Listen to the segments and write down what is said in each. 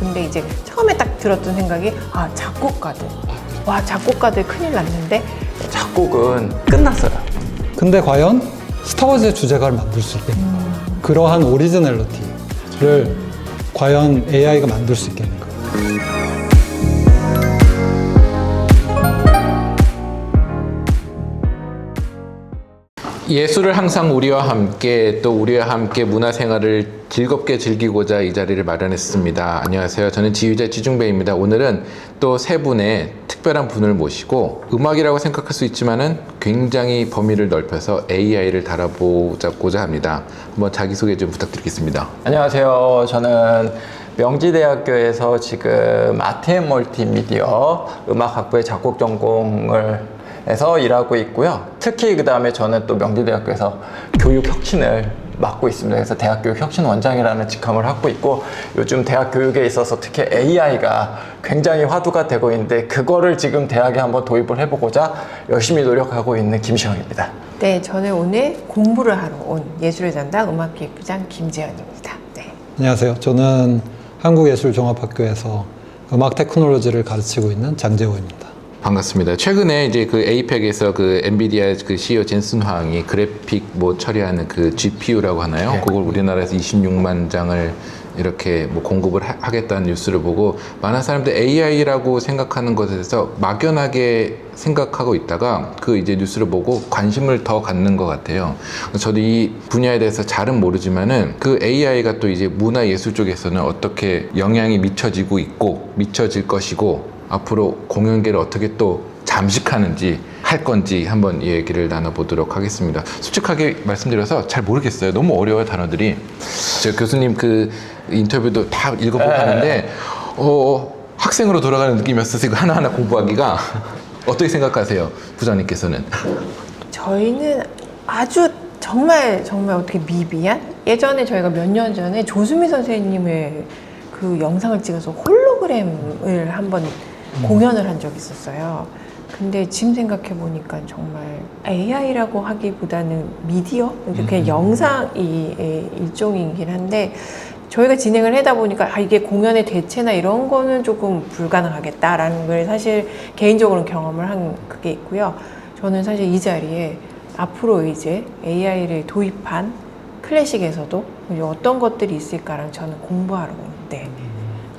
근데 이제 처음에 딱 들었던 생각이 작곡가들. 와, 작곡가들 큰일 났는데. 작곡은 끝났어요. 근데 과연 스타워즈의 주제가를 만들 수 있겠는가? 그러한 오리지널리티를 과연 AI가 만들 수 있겠는가? 예술을 항상 우리와 함께 또 우리와 함께 문화생활을 즐겁게 즐기고자 이 자리를 마련했습니다. 안녕하세요. 저는 지휘자 지중배입니다. 오늘은 또 세 분의 특별한 분을 모시고 음악이라고 생각할 수 있지만은 굉장히 범위를 넓혀서 AI를 다뤄보자고자 합니다. 한번 자기소개 좀 부탁드리겠습니다. 안녕하세요. 저는 명지대학교에서 지금 아트앤 멀티미디어 음악학부의 작곡 전공을 해서 일하고 있고요. 특히 그 다음에 저는 또 명지대학교에서 교육혁신을 맡고 있습니다. 그래서 대학교육혁신원장이라는 직함을 갖고 있고, 요즘 대학 교육에 있어서 특히 AI가 굉장히 화두가 되고 있는데 그거를 지금 대학에 한번 도입을 해보고자 열심히 노력하고 있는 김시영입니다. 네, 저는 오늘 공부를 하러 온 예술의 전당 음악기획부장 김재현입니다. 네. 안녕하세요. 저는 한국예술종합학교에서 음악 테크놀로지를 가르치고 있는 장재호입니다. 반갑습니다. 최근에 이제 그 에이펙에서 그 엔비디아 그 CEO 젠슨 황이 그래픽 뭐 처리하는 그 GPU라고 하나요? 네. 그걸 우리나라에서 26만 장을 이렇게 뭐 공급을 하겠다는 뉴스를 보고 많은 사람들이 AI라고 생각하는 것에 대해서 막연하게 생각하고 있다가 그 이제 뉴스를 보고 관심을 더 갖는 것 같아요. 저도 이 분야에 대해서 잘은 모르지만은 그 AI가 또 이제 문화예술 쪽에서는 어떻게 영향이 미쳐지고 있고 미쳐질 것이고 앞으로 공연계를 어떻게 또 잠식하는지 할 건지 한번 얘기를 나눠보도록 하겠습니다. 솔직하게 말씀드려서 잘 모르겠어요. 너무 어려워요, 단어들이. 제가 교수님 그 인터뷰도 다 읽어보고 하는데 학생으로 돌아가는 느낌이었어요. 이거 하나하나 공부하기가. 어떻게 생각하세요, 부장님께서는? 저희는 아주 정말 어떻게 미비한? 예전에 저희가 몇 년 전에 조수미 선생님의 그 영상을 찍어서 홀로그램을 한번 공연을 한 적이 있었어요. 근데 지금 생각해 보니까 정말 AI라고 하기보다는 미디어? 그냥 영상이 일종이긴 한데 저희가 진행을 하다 보니까 이게 공연의 대체나 이런 거는 조금 불가능하겠다라는 걸 사실 개인적으로 경험을 한 그게 있고요. 저는 사실 이 자리에 앞으로 이제 AI를 도입한 클래식에서도 어떤 것들이 있을까랑 저는 공부하러 오는데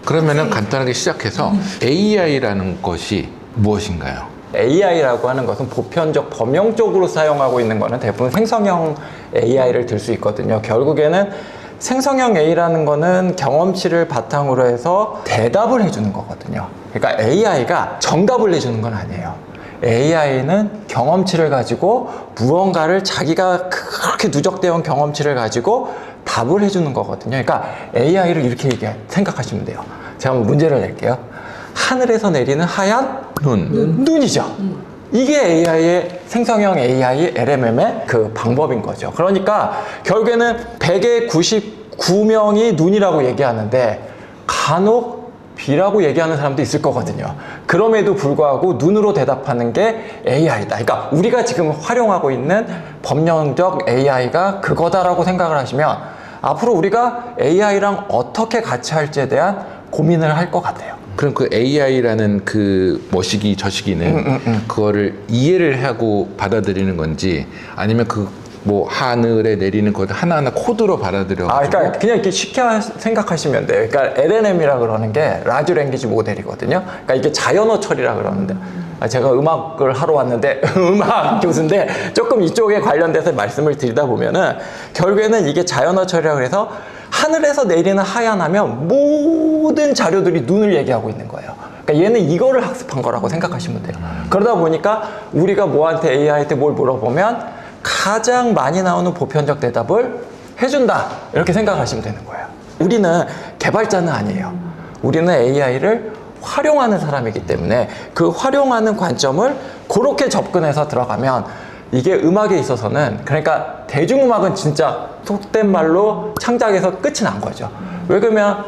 그러면은 간단하게 시작해서 AI라는 것이 무엇인가요? AI라고 하는 것은 보편적 범용적으로 사용하고 있는 거는 대부분 생성형 AI를 들 수 있거든요. 결국에는 생성형 AI라는 거는 경험치를 바탕으로 해서 대답을 해주는 거거든요. 그러니까 AI가 정답을 내주는 건 아니에요. AI는 경험치를 가지고 무언가를 자기가 그렇게 누적되어 온 경험치를 가지고 답을 해주는 거거든요. 그러니까 AI를 이렇게 생각하시면 돼요. 제가 한번 문제를 낼게요. 하늘에서 내리는 하얀 눈이죠. 이게 AI의 생성형 AI LMM의 그 방법인 거죠. 그러니까 결국에는 100에 99명이 눈이라고 얘기하는데 간혹 B라고 얘기하는 사람도 있을 거거든요. 그럼에도 불구하고 눈으로 대답하는 게 AI다. 그러니까 우리가 지금 활용하고 있는 범용적 AI가 그거다라고 생각을 하시면 앞으로 우리가 AI랑 어떻게 같이 할지에 대한 고민을 할 것 같아요. 그럼 그 AI라는 그 뭐시기 저시기는 그거를 이해를 하고 받아들이는 건지 아니면 그 뭐 하늘에 내리는 거 하나하나 코드로 받아들여 가지고 그러니까 그냥 이렇게 쉽게 생각하시면 돼요. 그러니까 LLM이라 그러는 게 라지 랭귀지 모델이거든요. 그러니까 이게 자연어 처리라 그러는데 제가 음악을 하러 왔는데 음악 교수인데 조금 이쪽에 관련돼서 말씀을 드리다 보면은 결국에는 이게 자연어 처리라 그래서 하늘에서 내리는 하얀 하면 모든 자료들이 눈을 얘기하고 있는 거예요. 그러니까 얘는 이거를 학습한 거라고 생각하시면 돼요. 그러다 보니까 우리가 뭐한테 AI한테 뭘 물어보면 가장 많이 나오는 보편적 대답을 해준다 이렇게 생각하시면 되는 거예요. 우리는 개발자는 아니에요. 우리는 AI를 활용하는 사람이기 때문에 그 활용하는 관점을 그렇게 접근해서 들어가면 이게 음악에 있어서는 그러니까 대중음악은 진짜 속된 말로 창작에서 끝이 난 거죠. 왜 그러면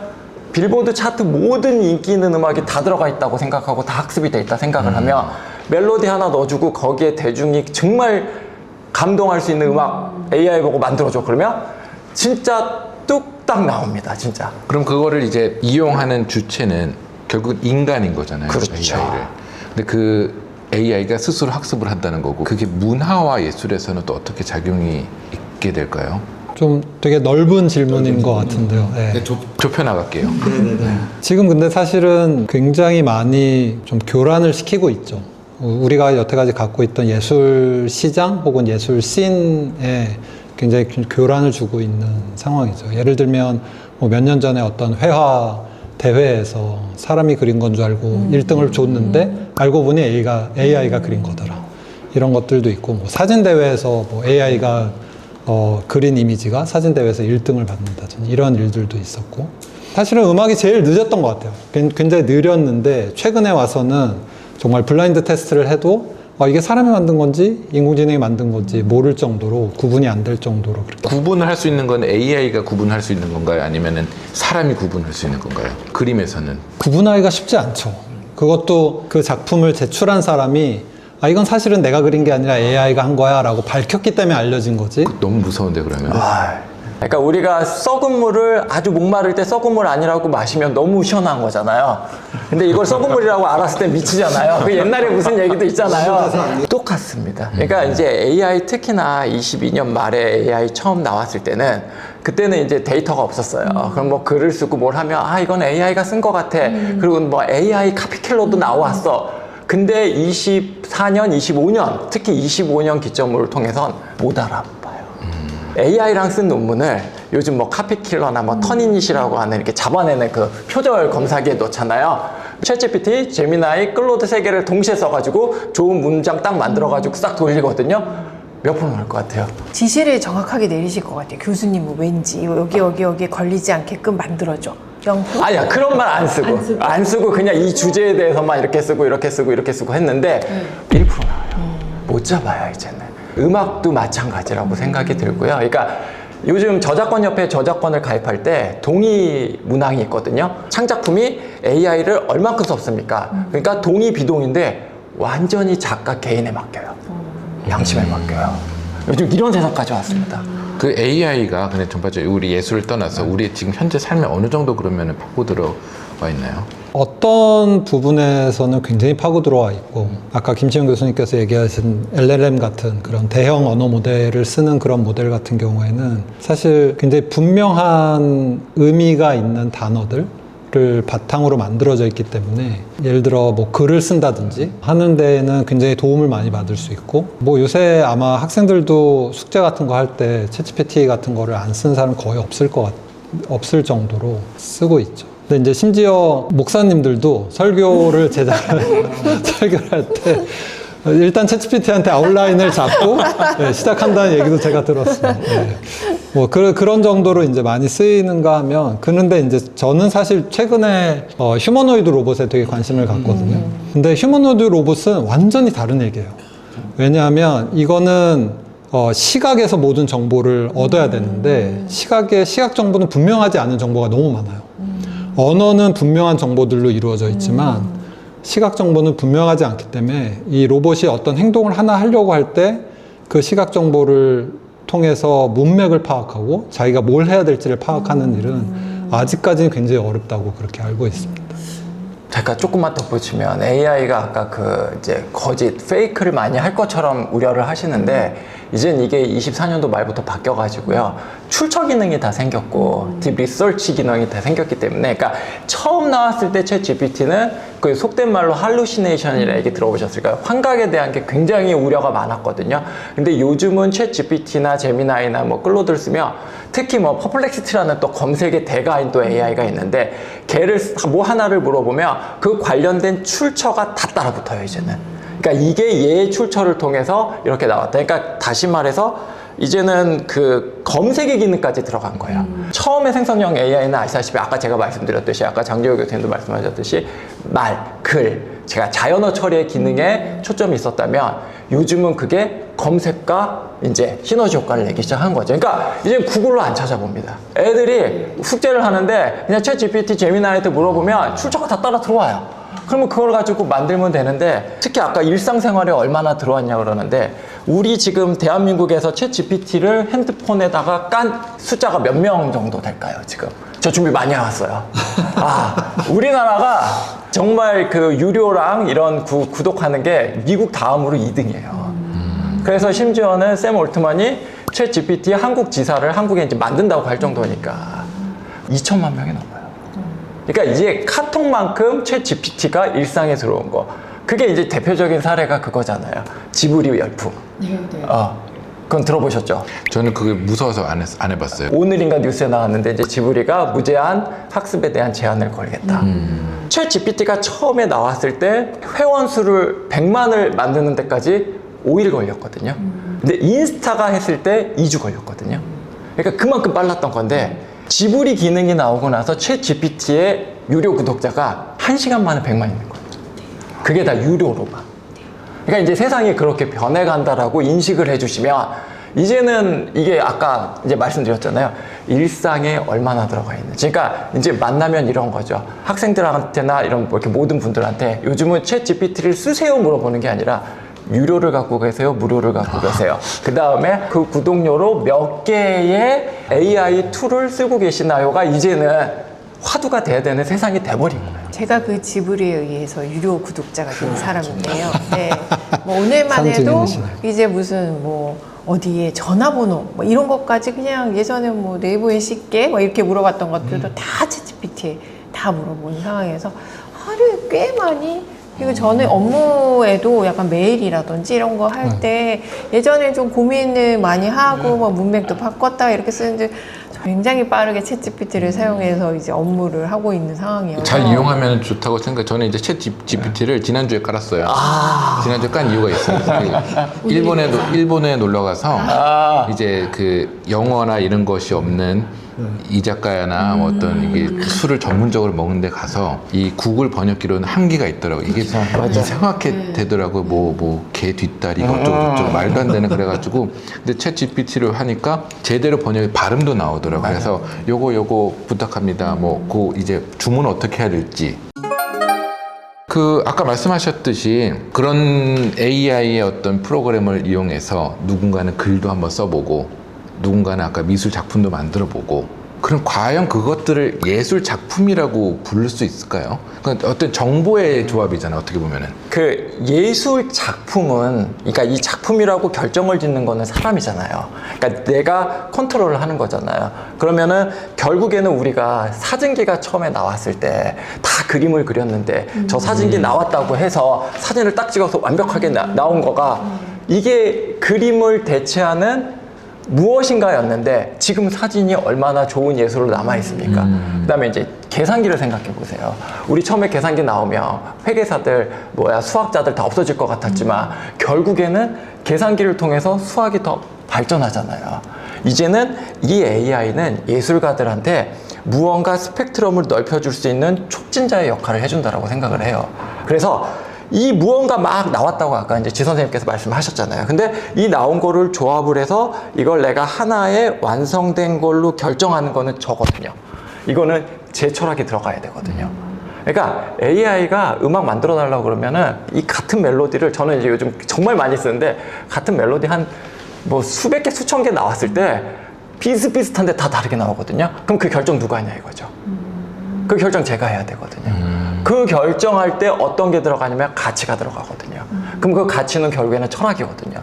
빌보드 차트 모든 인기 있는 음악이 다 들어가 있다고 생각하고 다 학습이 돼 있다 생각을 하면 멜로디 하나 넣어주고 거기에 대중이 정말 감동할 수 있는 음악 AI 보고 만들어줘. 그러면 진짜 뚝 뚝딱 나옵니다, 진짜. 그럼 그거를 이제 이용하는 주체는 결국 인간인 거잖아요. 그렇죠. AI를. 근데 그 AI가 스스로 학습을 한다는 거고 그게 문화와 예술에서는 또 어떻게 작용이 있게 될까요? 좀 되게 넓은 질문인 것 같은데요. 네. 좁혀 나갈게요. 지금 근데 사실은 굉장히 많이 좀 교란을 시키고 있죠. 우리가 여태까지 갖고 있던 예술 시장 혹은 예술 씬에 굉장히 교란을 주고 있는 상황이죠. 예를 들면 뭐 몇 년 전에 어떤 회화 대회에서 사람이 그린 건 줄 알고 1등을 줬는데 알고 보니 AI가 그린 거더라. 이런 것들도 있고 뭐 사진 대회에서 뭐 AI가 그린 이미지가 사진 대회에서 1등을 받는다든지 이런 일들도 있었고 사실은 음악이 제일 늦었던 것 같아요. 굉장히 느렸는데 최근에 와서는 정말 블라인드 테스트를 해도 이게 사람이 만든 건지 인공지능이 만든 건지 모를 정도로 구분이 안 될 정도로 그렇게. 구분을 할 수 있는 건 AI가 구분할 수 있는 건가요? 아니면은 사람이 구분할 수 있는 건가요? 그림에서는. 구분하기가 쉽지 않죠. 그것도 그 작품을 제출한 사람이 이건 사실은 내가 그린 게 아니라 AI가 한 거야 라고 밝혔기 때문에 알려진 거지. 너무 무서운데 그러면. 그러니까 우리가 썩은 물을 아주 목마를 때 썩은 물 아니라고 마시면 너무 시원한 거잖아요. 근데 이걸 썩은 물이라고 알았을 때 미치잖아요. 그 옛날에 무슨 얘기도 있잖아요. 똑같습니다. 그러니까 이제 AI 특히나 22년 말에 AI 처음 나왔을 때는 그때는 이제 데이터가 없었어요. 그럼 뭐 글을 쓰고 뭘 하면 이건 AI가 쓴 것 같아. 그리고 뭐 AI 카피킬러도 나왔어. 근데 24년, 25년, 특히 25년 기점으로 통해선 못 알아봐요. AI랑 쓴 논문을 요즘 뭐 카피킬러나 뭐 터니닛이라고 하는 이렇게 잡아내는 그 표절 검사기에 넣잖아요. 챗GPT, 제미나이, 클로드 세 개를 동시에 써가지고 좋은 문장 딱 만들어가지고 싹 돌리거든요. 몇 프로 나올 것 같아요? 지시를 정확하게 내리실 것 같아요. 교수님은 왠지 여기에 걸리지 않게끔 만들어줘. 0%? 아니야, 그런 말 안 쓰고 그냥 이 주제에 대해서만 이렇게 쓰고 했는데 1% 나와요. 못 잡아요, 이제는. 음악도 마찬가지라고 생각이 들고요. 그러니까 요즘 저작권협회에 저작권을 가입할 때 동의 문항이 있거든요. 창작품이 AI를 얼만큼 썼습니까? 그러니까 동의 비동인데 완전히 작가 개인에 맡겨요. 양심에 맡겨요. 요즘 이런 세상까지 왔습니다. 그 AI가 근데 전반적으로 우리 예술을 떠나서 우리 지금 현재 삶에 어느 정도 그러면 파고 들어와 있나요? 어떤 부분에서는 굉장히 파고 들어와 있고 아까 김치영 교수님께서 얘기하신 LLM 같은 그런 대형 언어 모델을 쓰는 그런 모델 같은 경우에는 사실 굉장히 분명한 의미가 있는 단어들을 바탕으로 만들어져 있기 때문에 예를 들어 뭐 글을 쓴다든지 하는 데에는 굉장히 도움을 많이 받을 수 있고 뭐 요새 아마 학생들도 숙제 같은 거 할 때 챗GPT 같은 거를 안 쓰는 사람 거의 없을 정도로 쓰고 있죠. 근데 이제 심지어 목사님들도 설교를 설교를 할 때 일단 챗GPT한테 아웃라인을 잡고 시작한다는 얘기도 제가 들었어요. 뭐 그런 정도로 이제 많이 쓰이는가 하면 그런데 이제 저는 사실 최근에 휴머노이드 로봇에 되게 관심을 갖거든요. 근데 휴머노이드 로봇은 완전히 다른 얘기예요. 왜냐하면 이거는 시각에서 모든 정보를 얻어야 되는데 시각 정보는 분명하지 않은 정보가 너무 많아요. 언어는 분명한 정보들로 이루어져 있지만 시각 정보는 분명하지 않기 때문에 이 로봇이 어떤 행동을 하나 하려고 할 때 그 시각 정보를 통해서 문맥을 파악하고 자기가 뭘 해야 될지를 파악하는 일은 아직까지는 굉장히 어렵다고 그렇게 알고 있습니다. 잠깐 조금만 덧붙이면 AI가 아까 그 이제 거짓, 페이크를 많이 할 것처럼 우려를 하시는데 이젠 이게 24년도 말부터 바뀌어가지고요. 출처 기능이 다 생겼고 딥 리서치 기능이 다 생겼기 때문에 그러니까 처음 나왔을 때 챗 GPT는 그 속된 말로 할루시네이션이라 얘기 들어보셨을까요? 환각에 대한 게 굉장히 우려가 많았거든요. 근데 요즘은 챗 GPT나 제미나이나 뭐 클로드를 쓰면 특히 뭐 퍼플렉시티라는 또 검색의 대가인 또 AI가 있는데 걔를 뭐 하나를 물어보면 그 관련된 출처가 다 따라붙어요, 이제는. 그러니까 이게 얘의 출처를 통해서 이렇게 나왔다. 그러니까 다시 말해서 이제는 그 검색의 기능까지 들어간 거예요. 처음에 생성형 AI는 아시다시피 아까 제가 말씀드렸듯이 아까 장재호 교수님도 말씀하셨듯이 말, 글, 제가 자연어 처리의 기능에 초점이 있었다면 요즘은 그게 검색과 이제 시너지 효과를 내기 시작한 거죠. 그러니까 이제 구글로 안 찾아봅니다. 애들이 숙제를 하는데 그냥 챗 GPT, 제미나이한테 물어보면 출처가 다 따라 들어와요. 그러면 그걸 가지고 만들면 되는데 특히 아까 일상생활에 얼마나 들어왔냐 그러는데 우리 지금 대한민국에서 챗 GPT를 핸드폰에다가 깐 숫자가 몇 명 정도 될까요 지금? 저 준비 많이 해왔어요. 우리나라가 정말 그 유료랑 이런 구독하는 게 미국 다음으로 2등이에요. 그래서 심지어는 샘 올트만이 챗 GPT 한국 지사를 한국에 이제 만든다고 할 정도니까 2천만 명이 넘어요. 그러니까 이제 카톡만큼 챗 GPT가 일상에 들어온 거. 그게 이제 대표적인 사례가 그거잖아요. 지브리 열풍. 네. 그건 들어보셨죠? 저는 그게 무서워서 안 해봤어요. 오늘인가 뉴스에 나왔는데 이제 지브리가 무제한 학습에 대한 제한을 걸겠다. 챗 GPT가 처음에 나왔을 때 회원 수를 100만을 만드는 데까지 5일 걸렸거든요. 근데 인스타가 했을 때 2주 걸렸거든요. 그러니까 그만큼 빨랐던 건데 지브리 기능이 나오고 나서 챗 GPT의 유료 구독자가 1시간 만에 100만 있는 거예요. 그게 다 유료로만. 그러니까 이제 세상이 그렇게 변해간다라고 인식을 해주시면 이제는 이게 아까 이제 말씀드렸잖아요. 일상에 얼마나 들어가 있는지. 그러니까 이제 만나면 이런 거죠. 학생들한테나 이런 뭐 이렇게 모든 분들한테 요즘은 챗 GPT를 쓰세요 물어보는 게 아니라 유료를 갖고 계세요? 무료를 갖고 계세요? 그 다음에 그 구독료로 몇 개의 AI 툴을 쓰고 계시나요가 이제는 화두가 돼야 되는 세상이 돼버린 거예요. 제가 그 지브리에 의해서 유료 구독자가 된 사람인데요. 네. 뭐 오늘만 해도 산증인이시네요. 이제 무슨 뭐 어디에 전화번호 뭐 이런 것까지 그냥 예전에 뭐 네이버에 쉽게 뭐 이렇게 물어봤던 것들도 다 챗GPT에 다 물어보는 상황에서 하루에 꽤 많이. 그리고 저는 업무에도 약간 메일이라든지 이런 거 할 때 예전에 좀 고민을 많이 하고 뭐 문맥도 바꿨다가 이렇게 쓰는데 굉장히 빠르게 챗 GPT를 사용해서 이제 업무를 하고 있는 상황이어서 잘 이용하면 좋다고 생각. 저는 이제 챗 GPT를 지난주에 깔았어요. 지난주에 깐 이유가 있어요. 일본에 놀러 가서 이제 그 영어나 이런 것이 없는 이자카야나 뭐 어떤 이게 술을 전문적으로 먹는 데 가서 이 구글 번역기로는 한계가 있더라고요. 이게 이상하게 되더라고요. 뭐 개 뒷다리 어쩌고 말도 안 되는 그래가지고 근데 챗 GPT를 하니까 제대로 번역이 발음도 나오더라고요. 그래서 요거 부탁합니다. 그 이제 주문 어떻게 해야 될지. 그 아까 말씀하셨듯이 그런 AI의 어떤 프로그램을 이용해서 누군가는 글도 한번 써보고 누군가는 아까 미술 작품도 만들어보고 그럼 과연 그것들을 예술 작품이라고 부를 수 있을까요? 그러니까 어떤 정보의 조합이잖아요. 어떻게 보면은 그 예술 작품은 그러니까 이 작품이라고 결정을 짓는 거는 사람이잖아요. 그러니까 내가 컨트롤을 하는 거잖아요. 그러면은 결국에는 우리가 사진기가 처음에 나왔을 때 다 그림을 그렸는데 저 사진기 나왔다고 해서 사진을 딱 찍어서 완벽하게 나온 거가 이게 그림을 대체하는 무엇인가였는데 지금 사진이 얼마나 좋은 예술로 남아있습니까? 그 다음에 이제 계산기를 생각해 보세요. 우리 처음에 계산기 나오면 회계사들, 수학자들 다 없어질 것 같았지만 결국에는 계산기를 통해서 수학이 더 발전하잖아요. 이제는 이 AI는 예술가들한테 무언가 스펙트럼을 넓혀줄 수 있는 촉진자의 역할을 해준다고 생각을 해요. 그래서 이 무언가 막 나왔다고 아까 이제 지 선생님께서 말씀하셨잖아요. 근데 이 나온 거를 조합을 해서 이걸 내가 하나의 완성된 걸로 결정하는 거는 저거든요. 이거는 제 철학이 들어가야 되거든요. 그러니까 AI가 음악 만들어 달라고 그러면은 이 같은 멜로디를 저는 이제 요즘 정말 많이 쓰는데 같은 멜로디 한 뭐 수백 개, 수천 개 나왔을 때 비슷비슷한데 다 다르게 나오거든요. 그럼 그 결정 누가 하냐 이거죠. 그 결정 제가 해야 되거든요. 그 결정할 때 어떤 게 들어가냐면 가치가 들어가거든요. 그럼 그 가치는 결국에는 철학이거든요.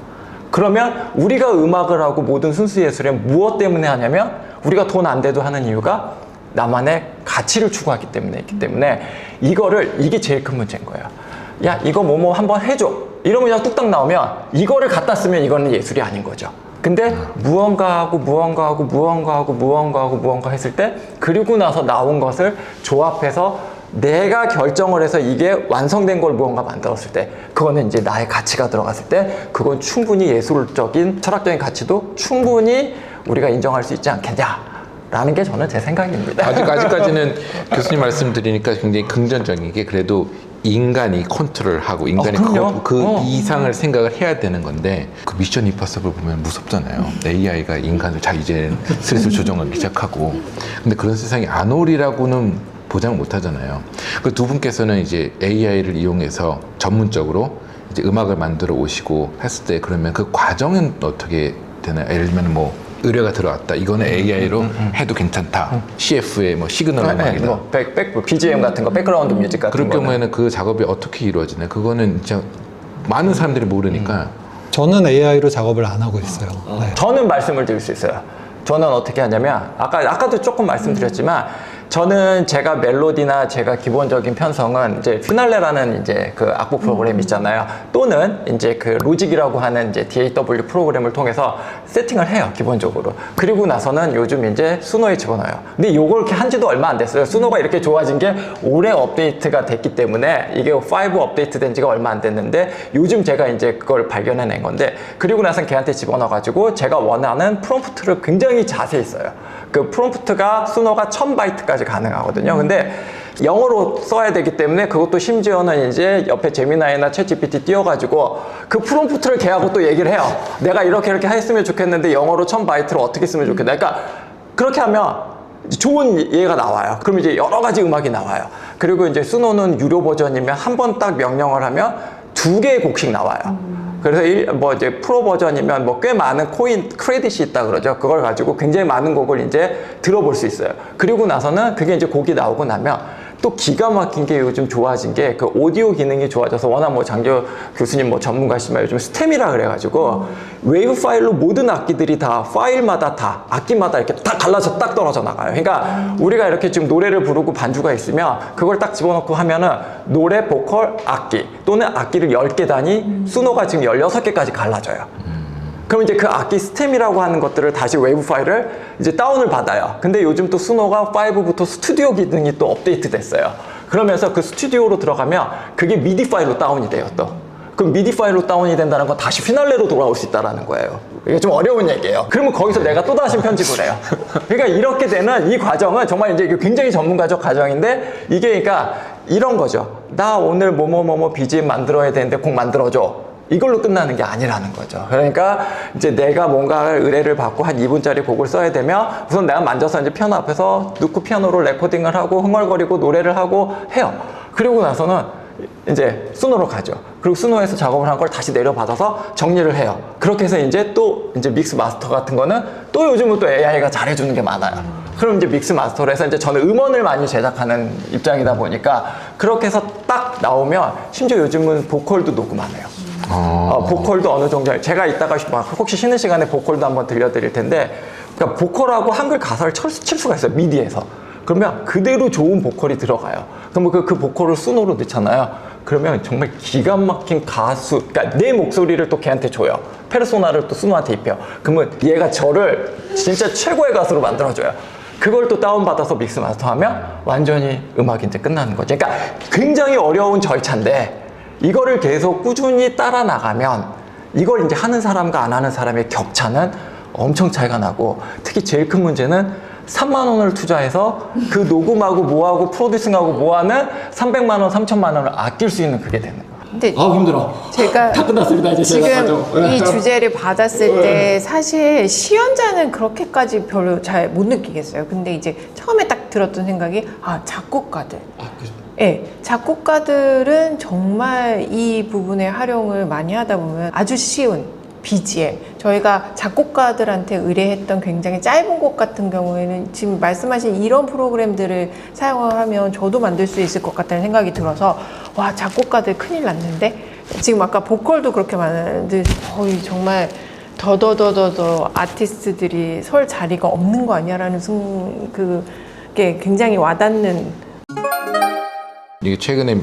그러면 우리가 음악을 하고 모든 순수 예술에 무엇 때문에 하냐면 우리가 돈 안 돼도 하는 이유가 나만의 가치를 추구하기 때문에 있기 때문에 이게 제일 큰 문제인 거예요. 야 이거 뭐뭐 한번 해줘. 이러면 그냥 뚝딱 나오면 이거를 갖다 쓰면 이거는 예술이 아닌 거죠. 근데 무언가 하고 했을 때 그리고 나서 나온 것을 조합해서 내가 결정을 해서 이게 완성된 걸 무언가 만들었을 때 그거는 이제 나의 가치가 들어갔을 때 그건 충분히 예술적인 철학적인 가치도 충분히 우리가 인정할 수 있지 않겠냐라는 게 저는 제 생각입니다. 아직까지는 교수님 말씀 드리니까 굉장히 긍정적인 게 그래도 인간이 컨트롤하고 인간이 그 이상을 생각을 해야 되는 건데 그 미션 임파서블 보면 무섭잖아요. AI가 인간을 이제 슬슬 조정하기 시작하고 근데 그런 세상이 안 오리라고는 보장을 못 하잖아요. 그 두 분께서는 이제 AI를 이용해서 전문적으로 이제 음악을 만들어 오시고 했을 때 그러면 그 과정은 어떻게 되나요? 예를 들면 뭐 의뢰가 들어왔다. 이거는 AI로 해도 괜찮다. CF의 뭐 시그널 음악이다. 뭐 BGM 같은 거, 백그라운드 뮤직 같은 그럴 거는. 경우에는 그 작업이 어떻게 이루어지나요? 그건 진짜 많은 사람들이 모르니까 저는 AI로 작업을 안 하고 있어요. 네. 저는 말씀을 드릴 수 있어요. 저는 어떻게 하냐면 아까도 조금 말씀드렸지만 저는 제가 멜로디나 제가 기본적인 편성은 이제 피날레라는 이제 그 악보 프로그램 있잖아요. 또는 이제 그 로직이라고 하는 이제 DAW 프로그램을 통해서 세팅을 해요, 기본적으로. 그리고 나서는 요즘 이제 수노에 집어넣어요. 근데 요걸 이렇게 한 지도 얼마 안 됐어요. 수노가 이렇게 좋아진 게 올해 업데이트가 됐기 때문에 이게 5 업데이트 된 지가 얼마 안 됐는데 요즘 제가 이제 그걸 발견해낸 건데 그리고 나선 걔한테 집어넣어가지고 제가 원하는 프롬프트를 굉장히 자세히 써요. 그 프롬프트가 수노가 1000바이트까지 가능하거든요. 근데 영어로 써야 되기 때문에 그것도 심지어는 이제 옆에 제미나이나 챗GPT 띄워가지고 그 프롬프트를 걔하고 또 얘기를 해요. 내가 이렇게 했으면 좋겠는데 영어로 1000바이트로 어떻게 쓰면 좋겠다. 그러니까 그렇게 하면 좋은 예가 나와요. 그럼 이제 여러 가지 음악이 나와요. 그리고 이제 수노는 유료 버전이면 한 번 딱 명령을 하면 2개의 곡씩 나와요. 그래서 뭐 이제 프로 버전이면 뭐 꽤 많은 크레딧이 있다 그러죠. 그걸 가지고 굉장히 많은 곡을 이제 들어볼 수 있어요. 그리고 나서는 그게 이제 곡이 나오고 나면 또 기가 막힌 게 요즘 좋아진 게 그 오디오 기능이 좋아져서 워낙 뭐 장교 교수님 뭐 전문가시지만 요즘 스템이라 그래가지고 웨이브 파일로 모든 악기들이 다 파일마다 다 악기마다 이렇게 딱 갈라서 딱 떨어져 나가요. 그러니까 우리가 이렇게 지금 노래를 부르고 반주가 있으면 그걸 딱 집어넣고 하면은 노래, 보컬, 악기 또는 악기를 10개 단위 수노가 지금 16개까지 갈라져요. 그럼 이제 그 악기 스템이라고 하는 것들을 다시 웨이브 파일을 이제 다운을 받아요. 근데 요즘 또 수노가 5부터 스튜디오 기능이 또 업데이트 됐어요. 그러면서 그 스튜디오로 들어가면 그게 미디 파일로 다운이 돼요, 또. 그럼 미디 파일로 다운이 된다는 건 다시 피날레로 돌아올 수 있다는 거예요. 이게 좀 어려운 얘기예요. 그러면 거기서 내가 또 다시 편집을 해요. 그러니까 이렇게 되는 이 과정은 정말 이제 굉장히 전문가적 과정인데 이게 그러니까 이런 거죠. 나 오늘 뭐뭐 BGM 만들어야 되는데 곡 만들어줘. 이걸로 끝나는 게 아니라는 거죠. 그러니까 이제 내가 뭔가 의뢰를 받고 한 2분짜리 곡을 써야 되면 우선 내가 만져서 이제 피아노 앞에서 넣고 피아노로 레코딩을 하고 흥얼거리고 노래를 하고 해요. 그리고 나서는 이제 수노로 가죠. 그리고 수노에서 작업을 한 걸 다시 내려받아서 정리를 해요. 그렇게 해서 이제 또 이제 믹스 마스터 같은 거는 또 요즘은 또 AI가 잘해주는 게 많아요. 그럼 이제 믹스 마스터로 해서 이제 저는 음원을 많이 제작하는 입장이다 보니까 그렇게 해서 딱 나오면 심지어 요즘은 보컬도 녹음하네요. 보컬도 어느 정도 제가 이따가 혹시 쉬는 시간에 보컬도 한번 들려드릴 텐데 그러니까 보컬하고 한글 가사를 칠 수가 있어요. 미디에서. 그러면 그대로 좋은 보컬이 들어가요. 그럼 그 보컬을 수노로 넣잖아요. 그러면 정말 기가 막힌 가수, 그러니까 내 목소리를 또 걔한테 줘요. 페르소나를 또 수노한테 입혀요. 그러면 얘가 저를 진짜 최고의 가수로 만들어줘요. 그걸 또 다운받아서 믹스 마스터하면 완전히 음악이 이제 끝나는 거죠. 그러니까 굉장히 어려운 절차인데 이거를 계속 꾸준히 따라 나가면 이걸 이제 하는 사람과 안 하는 사람의 격차는 엄청 차이가 나고 특히 제일 큰 문제는 3만 원을 투자해서 그 녹음하고 뭐하고 프로듀싱하고 뭐하는 300만 원, 3천만 원을 아낄 수 있는 그게 되는 거예요. 근데 힘들어. 제가 다 끝났습니다. 이제 지금 이 주제를 네. 받았을 때 사실 시연자는 그렇게까지 별로 잘 못 느끼겠어요. 근데 이제 처음에 딱 들었던 생각이 작곡가들. 네, 작곡가들은 정말 이 부분에 활용을 많이 하다 보면 아주 쉬운 BGM, 저희가 작곡가들한테 의뢰했던 굉장히 짧은 곡 같은 경우에는 지금 말씀하신 이런 프로그램들을 사용을 하면 저도 만들 수 있을 것 같다는 생각이 들어서 와, 작곡가들 큰일 났는데 지금 아까 보컬도 그렇게 많은데 거의 정말 더더더더더 아티스트들이 설 자리가 없는 거 아니야라는 그게 굉장히 와닿는. 이게 최근에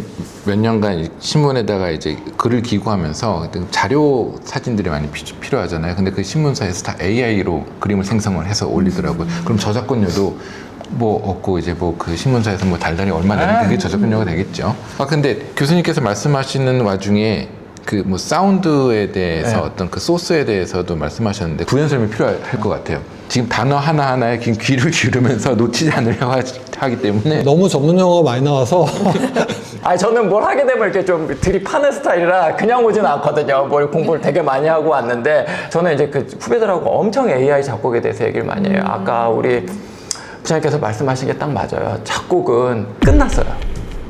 몇 년간 신문에다가 이제 글을 기고하면서 자료 사진들이 많이 필요하잖아요. 근데 그 신문사에서 다 AI로 그림을 생성을 해서 올리더라고요. 그럼 저작권료도 뭐 없고 이제 뭐 그 신문사에서 뭐 달달이 얼마 내는 그게 저작권료가 되겠죠. 근데 교수님께서 말씀하시는 와중에 그 뭐 사운드에 대해서 어떤 그 소스에 대해서도 말씀하셨는데 구현 설명이 필요할 것 같아요. 지금 단어 하나하나에 귀를 기울이면서 놓치지 않으려고 하기 때문에 너무 전문 용어가 많이 나와서 저는 뭘 하게 되면 이렇게 좀 들이파는 스타일이라 그냥 오진 않거든요. 뭘 공부를 되게 많이 하고 왔는데 저는 이제 그 후배들하고 엄청 AI 작곡에 대해서 얘기를 많이 해요. 아까 우리 부장님께서 말씀하신 게 딱 맞아요. 작곡은 끝났어요.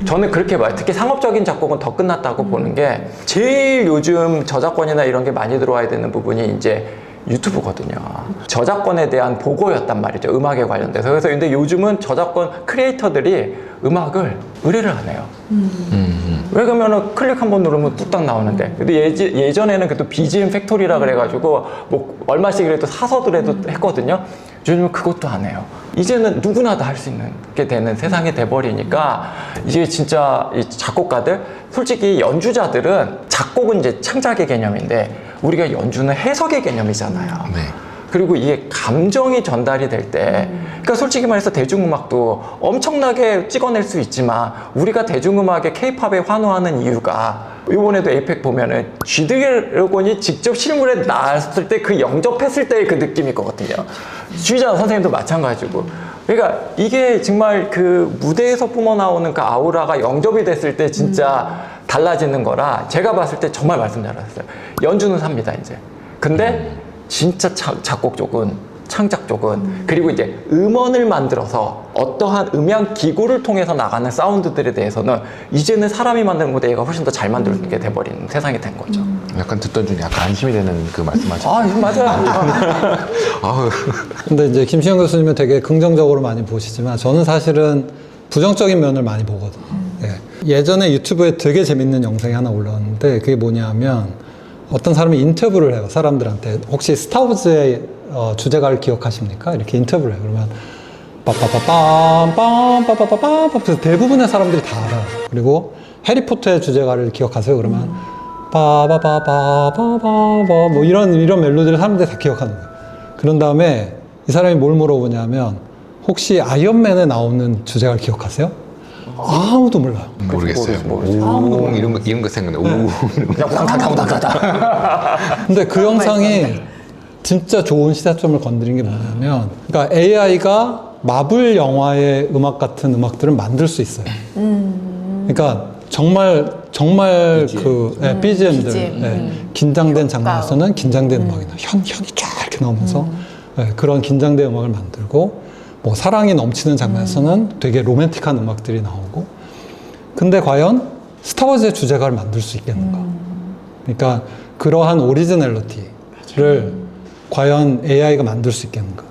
저는 그렇게 봐요. 특히 상업적인 작곡은 더 끝났다고 보는 게 제일 요즘 저작권이나 이런 게 많이 들어와야 되는 부분이 이제 유튜브거든요. 저작권에 대한 보고였단 말이죠. 음악에 관련돼서. 그래서 근데 요즘은 저작권 크리에이터들이 음악을 의뢰를 안 해요. 왜 그러면은 클릭 한번 누르면 뚝딱 나오는데. 근데 예전에는 그 또 BGM 팩토리라 그래가지고 뭐 얼마씩이라도 사서더라도 했거든요. 요즘은 그것도 안 해요. 이제는 누구나 다 할 수 있는 게 되는 세상이 돼버리니까 이게 진짜 이 작곡가들, 솔직히 연주자들은 작곡은 이제 창작의 개념인데 우리가 연주는 해석의 개념이잖아요. 네. 그리고 이게 감정이 전달이 될 때, 그러니까 솔직히 말해서 대중음악도 엄청나게 찍어낼 수 있지만 우리가 대중음악의 케이팝에 환호하는 이유가 이번에도 에이펙 보면은 G드래곤이 직접 실물에 나왔을 때 그 영접했을 때의 그 느낌일 거거든요. 주희자 선생님도 마찬가지고. 그러니까 이게 정말 그 무대에서 뿜어나오는 그 아우라가 영접이 됐을 때 진짜 달라지는 거라 제가 봤을 때 정말 말씀 잘하셨어요. 연주는 삽니다, 이제. 근데 진짜 작곡 쪽은, 창작 쪽은, 그리고 이제 음원을 만들어서 어떠한 음향 기구를 통해서 나가는 사운드들에 대해서는 이제는 사람이 만드는 것보다 얘가 훨씬 더 잘 만들게 돼버리는 세상이 된 거죠. 약간 듣던 중에 약간 안심이 되는 그 말씀하셨죠. 아, 이거 맞아요. 아우. 근데 이제 김시영 교수님은 되게 긍정적으로 많이 보시지만 저는 사실은 부정적인 면을 많이 보거든요. 예전에 유튜브에 되게 재밌는 영상이 하나 올라왔는데 그게 뭐냐면 어떤 사람이 인터뷰를 해요. 사람들한테. 혹시 스타워즈의 주제가를 기억하십니까? 이렇게 인터뷰를 해요. 그러면 빠빠빠빰빰빰빰빰빰빰 대부분의 사람들이 다 알아요. 그리고 해리포터의 주제가를 기억하세요? 그러면 빠바바바바바바 뭐 이런 멜로디를 사람들이 다 기억하는 거예요. 그런 다음에 이 사람이 뭘 물어보냐면 혹시 아이언맨에 나오는 주제가를 기억하세요? 아무도 몰라요. 모르겠어요. 모르겠어요. 우 이런 거 생각나. 우. 그냥 우당탕탕우당탕탕. 근데 그 영상이 진짜 좋은 시사점을 건드린 게 뭐냐면, 그러니까 AI가 마블 영화의 음악 같은 음악들을 만들 수 있어요. 그러니까 정말 그 BGM들, BGM. 긴장된 장면에서는 긴장된 음악이 나요. 현이 쫙 이렇게 나오면서 그런 긴장된 음악을 만들고, 뭐 사랑이 넘치는 장면에서는 되게 로맨틱한 음악들이 나오고. 근데 과연 스타워즈의 주제가를 만들 수 있겠는가? 그러니까 그러한 오리지널리티를 과연 AI가 만들 수 있겠는가?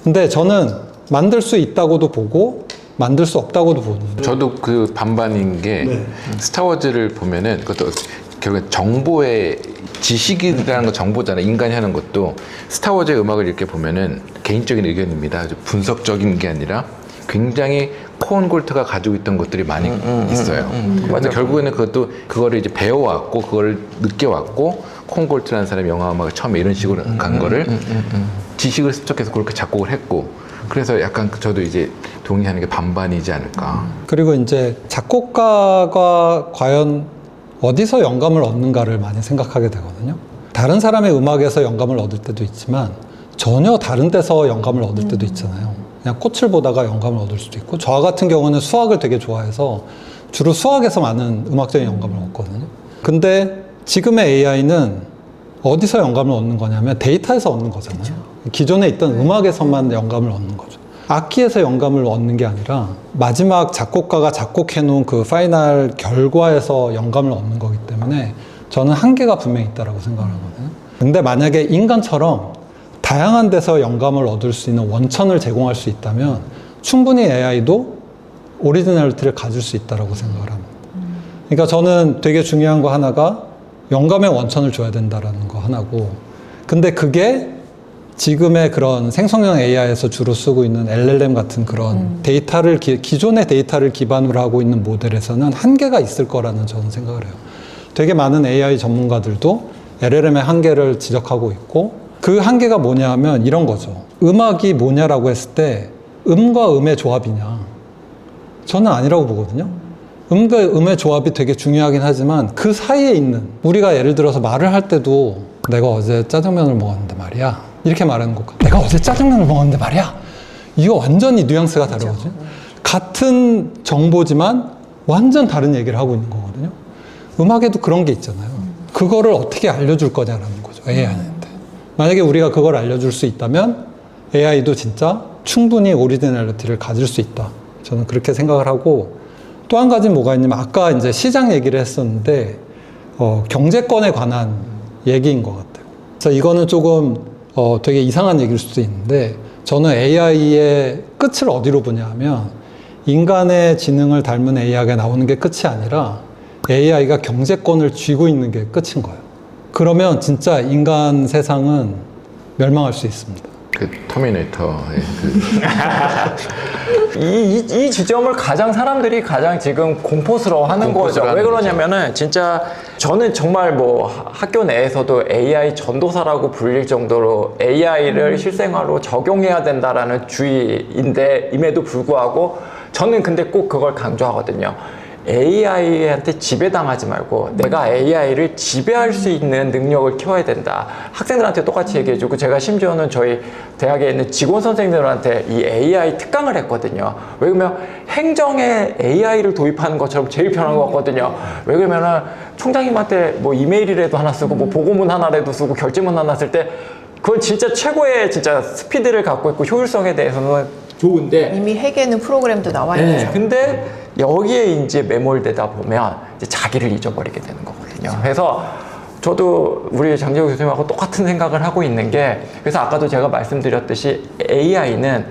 근데 저는 만들 수 있다고도 보고 만들 수 없다고도 보는. 저도 그 반반인 게 스타워즈를 보면은 그것도 결국에 정보의 지식이라는 거 정보잖아요. 인간이 하는 것도 스타워즈의 음악을 이렇게 보면은 개인적인 의견입니다. 아주 분석적인 게 아니라 굉장히 코온 골트가 가지고 있던 것들이 많이 있어요. 근데 결국에는 그거를 이제 배워왔고 그거를 느껴왔고 코온 골트라는 사람이 영화 음악을 처음에 이런 식으로 간 거를 지식을 습득해서 그렇게 작곡을 했고 그래서 약간 저도 이제 동의하는 게 반반이지 않을까. 그리고 이제 작곡가가 과연 어디서 영감을 얻는가를 많이 생각하게 되거든요. 다른 사람의 음악에서 영감을 얻을 때도 있지만 전혀 다른 데서 영감을 얻을 때도 있잖아요. 그냥 꽃을 보다가 영감을 얻을 수도 있고, 저 같은 경우는 수학을 되게 좋아해서 주로 수학에서 많은 음악적인 영감을 얻거든요. 근데 지금의 AI는 어디서 영감을 얻는 거냐면 데이터에서 얻는 거잖아요. 기존에 있던 음악에서만 영감을 얻는 거죠. 악기에서 영감을 얻는 게 아니라 마지막 작곡가가 작곡해 놓은 그 파이널 결과에서 영감을 얻는 거기 때문에 저는 한계가 분명히 있다고 생각을 하거든요. 근데 만약에 인간처럼 다양한 데서 영감을 얻을 수 있는 원천을 제공할 수 있다면 충분히 AI도 오리지널리티를 가질 수 있다고 생각을 합니다. 그러니까 저는 되게 중요한 거 하나가 영감의 원천을 줘야 된다라는 거 하나고, 근데 그게 지금의 그런 생성형 AI에서 주로 쓰고 있는 LLM 같은 그런 데이터를, 기존의 데이터를 기반으로 하고 있는 모델에서는 한계가 있을 거라는 저는 생각을 해요. 되게 많은 AI 전문가들도 LLM의 한계를 지적하고 있고, 그 한계가 뭐냐 하면 이런 거죠. 음악이 뭐냐라고 했을 때 음과 음의 조합이냐? 저는 아니라고 보거든요. 음과 음의 조합이 되게 중요하긴 하지만 그 사이에 있는, 우리가 예를 들어서 말을 할 때도 내가 어제 짜장면을 먹었는데 말이야, 이렇게 말하는 것과 내가 어제 짜장면을 먹었는데 말이야, 이거 완전히 뉘앙스가 다르거든요. 같은 정보지만 완전 다른 얘기를 하고 있는 거거든요. 음악에도 그런 게 있잖아요. 그거를 어떻게 알려줄 거냐라는 거죠, AI한테. 만약에 우리가 그걸 알려줄 수 있다면 AI도 진짜 충분히 오리지널리티를 가질 수 있다. 저는 그렇게 생각을 하고, 또 한 가지 뭐가 있냐면 아까 이제 시장 얘기를 했었는데 경제권에 관한 얘기인 것 같아요. 그래서 이거는 조금 되게 이상한 얘기일 수도 있는데, 저는 AI의 끝을 어디로 보냐면 인간의 지능을 닮은 AI가 나오는 게 끝이 아니라 AI가 경제권을 쥐고 있는 게 끝인 거예요. 그러면 진짜 인간 세상은 멸망할 수 있습니다. 그 터미네이터의 이 지점을 사람들이 가장 지금 공포스러워하는 거죠. 왜 그러냐면은 진짜 저는 정말 뭐 학교 내에서도 AI 전도사라고 불릴 정도로 AI를 실생활로 적용해야 된다라는 주의임에도 불구하고 저는 근데 꼭 그걸 강조하거든요. AI한테 지배당하지 말고 내가 AI를 지배할 수 있는 능력을 키워야 된다. 학생들한테 똑같이 얘기해주고, 제가 심지어는 저희 대학에 있는 직원 선생님들한테 이 AI 특강을 했거든요. 왜 그러면 행정에 AI를 도입하는 것처럼 제일 편한 것 같거든요. 왜 그러면은 총장님한테 뭐 이메일이라도 하나 쓰고 뭐 보고문 하나라도 쓰고 결제문 하나 쓸 때 그건 진짜 최고의 진짜 스피드를 갖고 있고 효율성에 대해서는 좋은데, 이미 해계는 프로그램도 나와 있죠. 네, 근데 여기에 이제 매몰되다 보면 이제 자기를 잊어버리게 되는 거거든요. 그래서 저도 우리 장재호 교수님하고 똑같은 생각을 하고 있는 게, 그래서 아까도 제가 말씀드렸듯이 AI는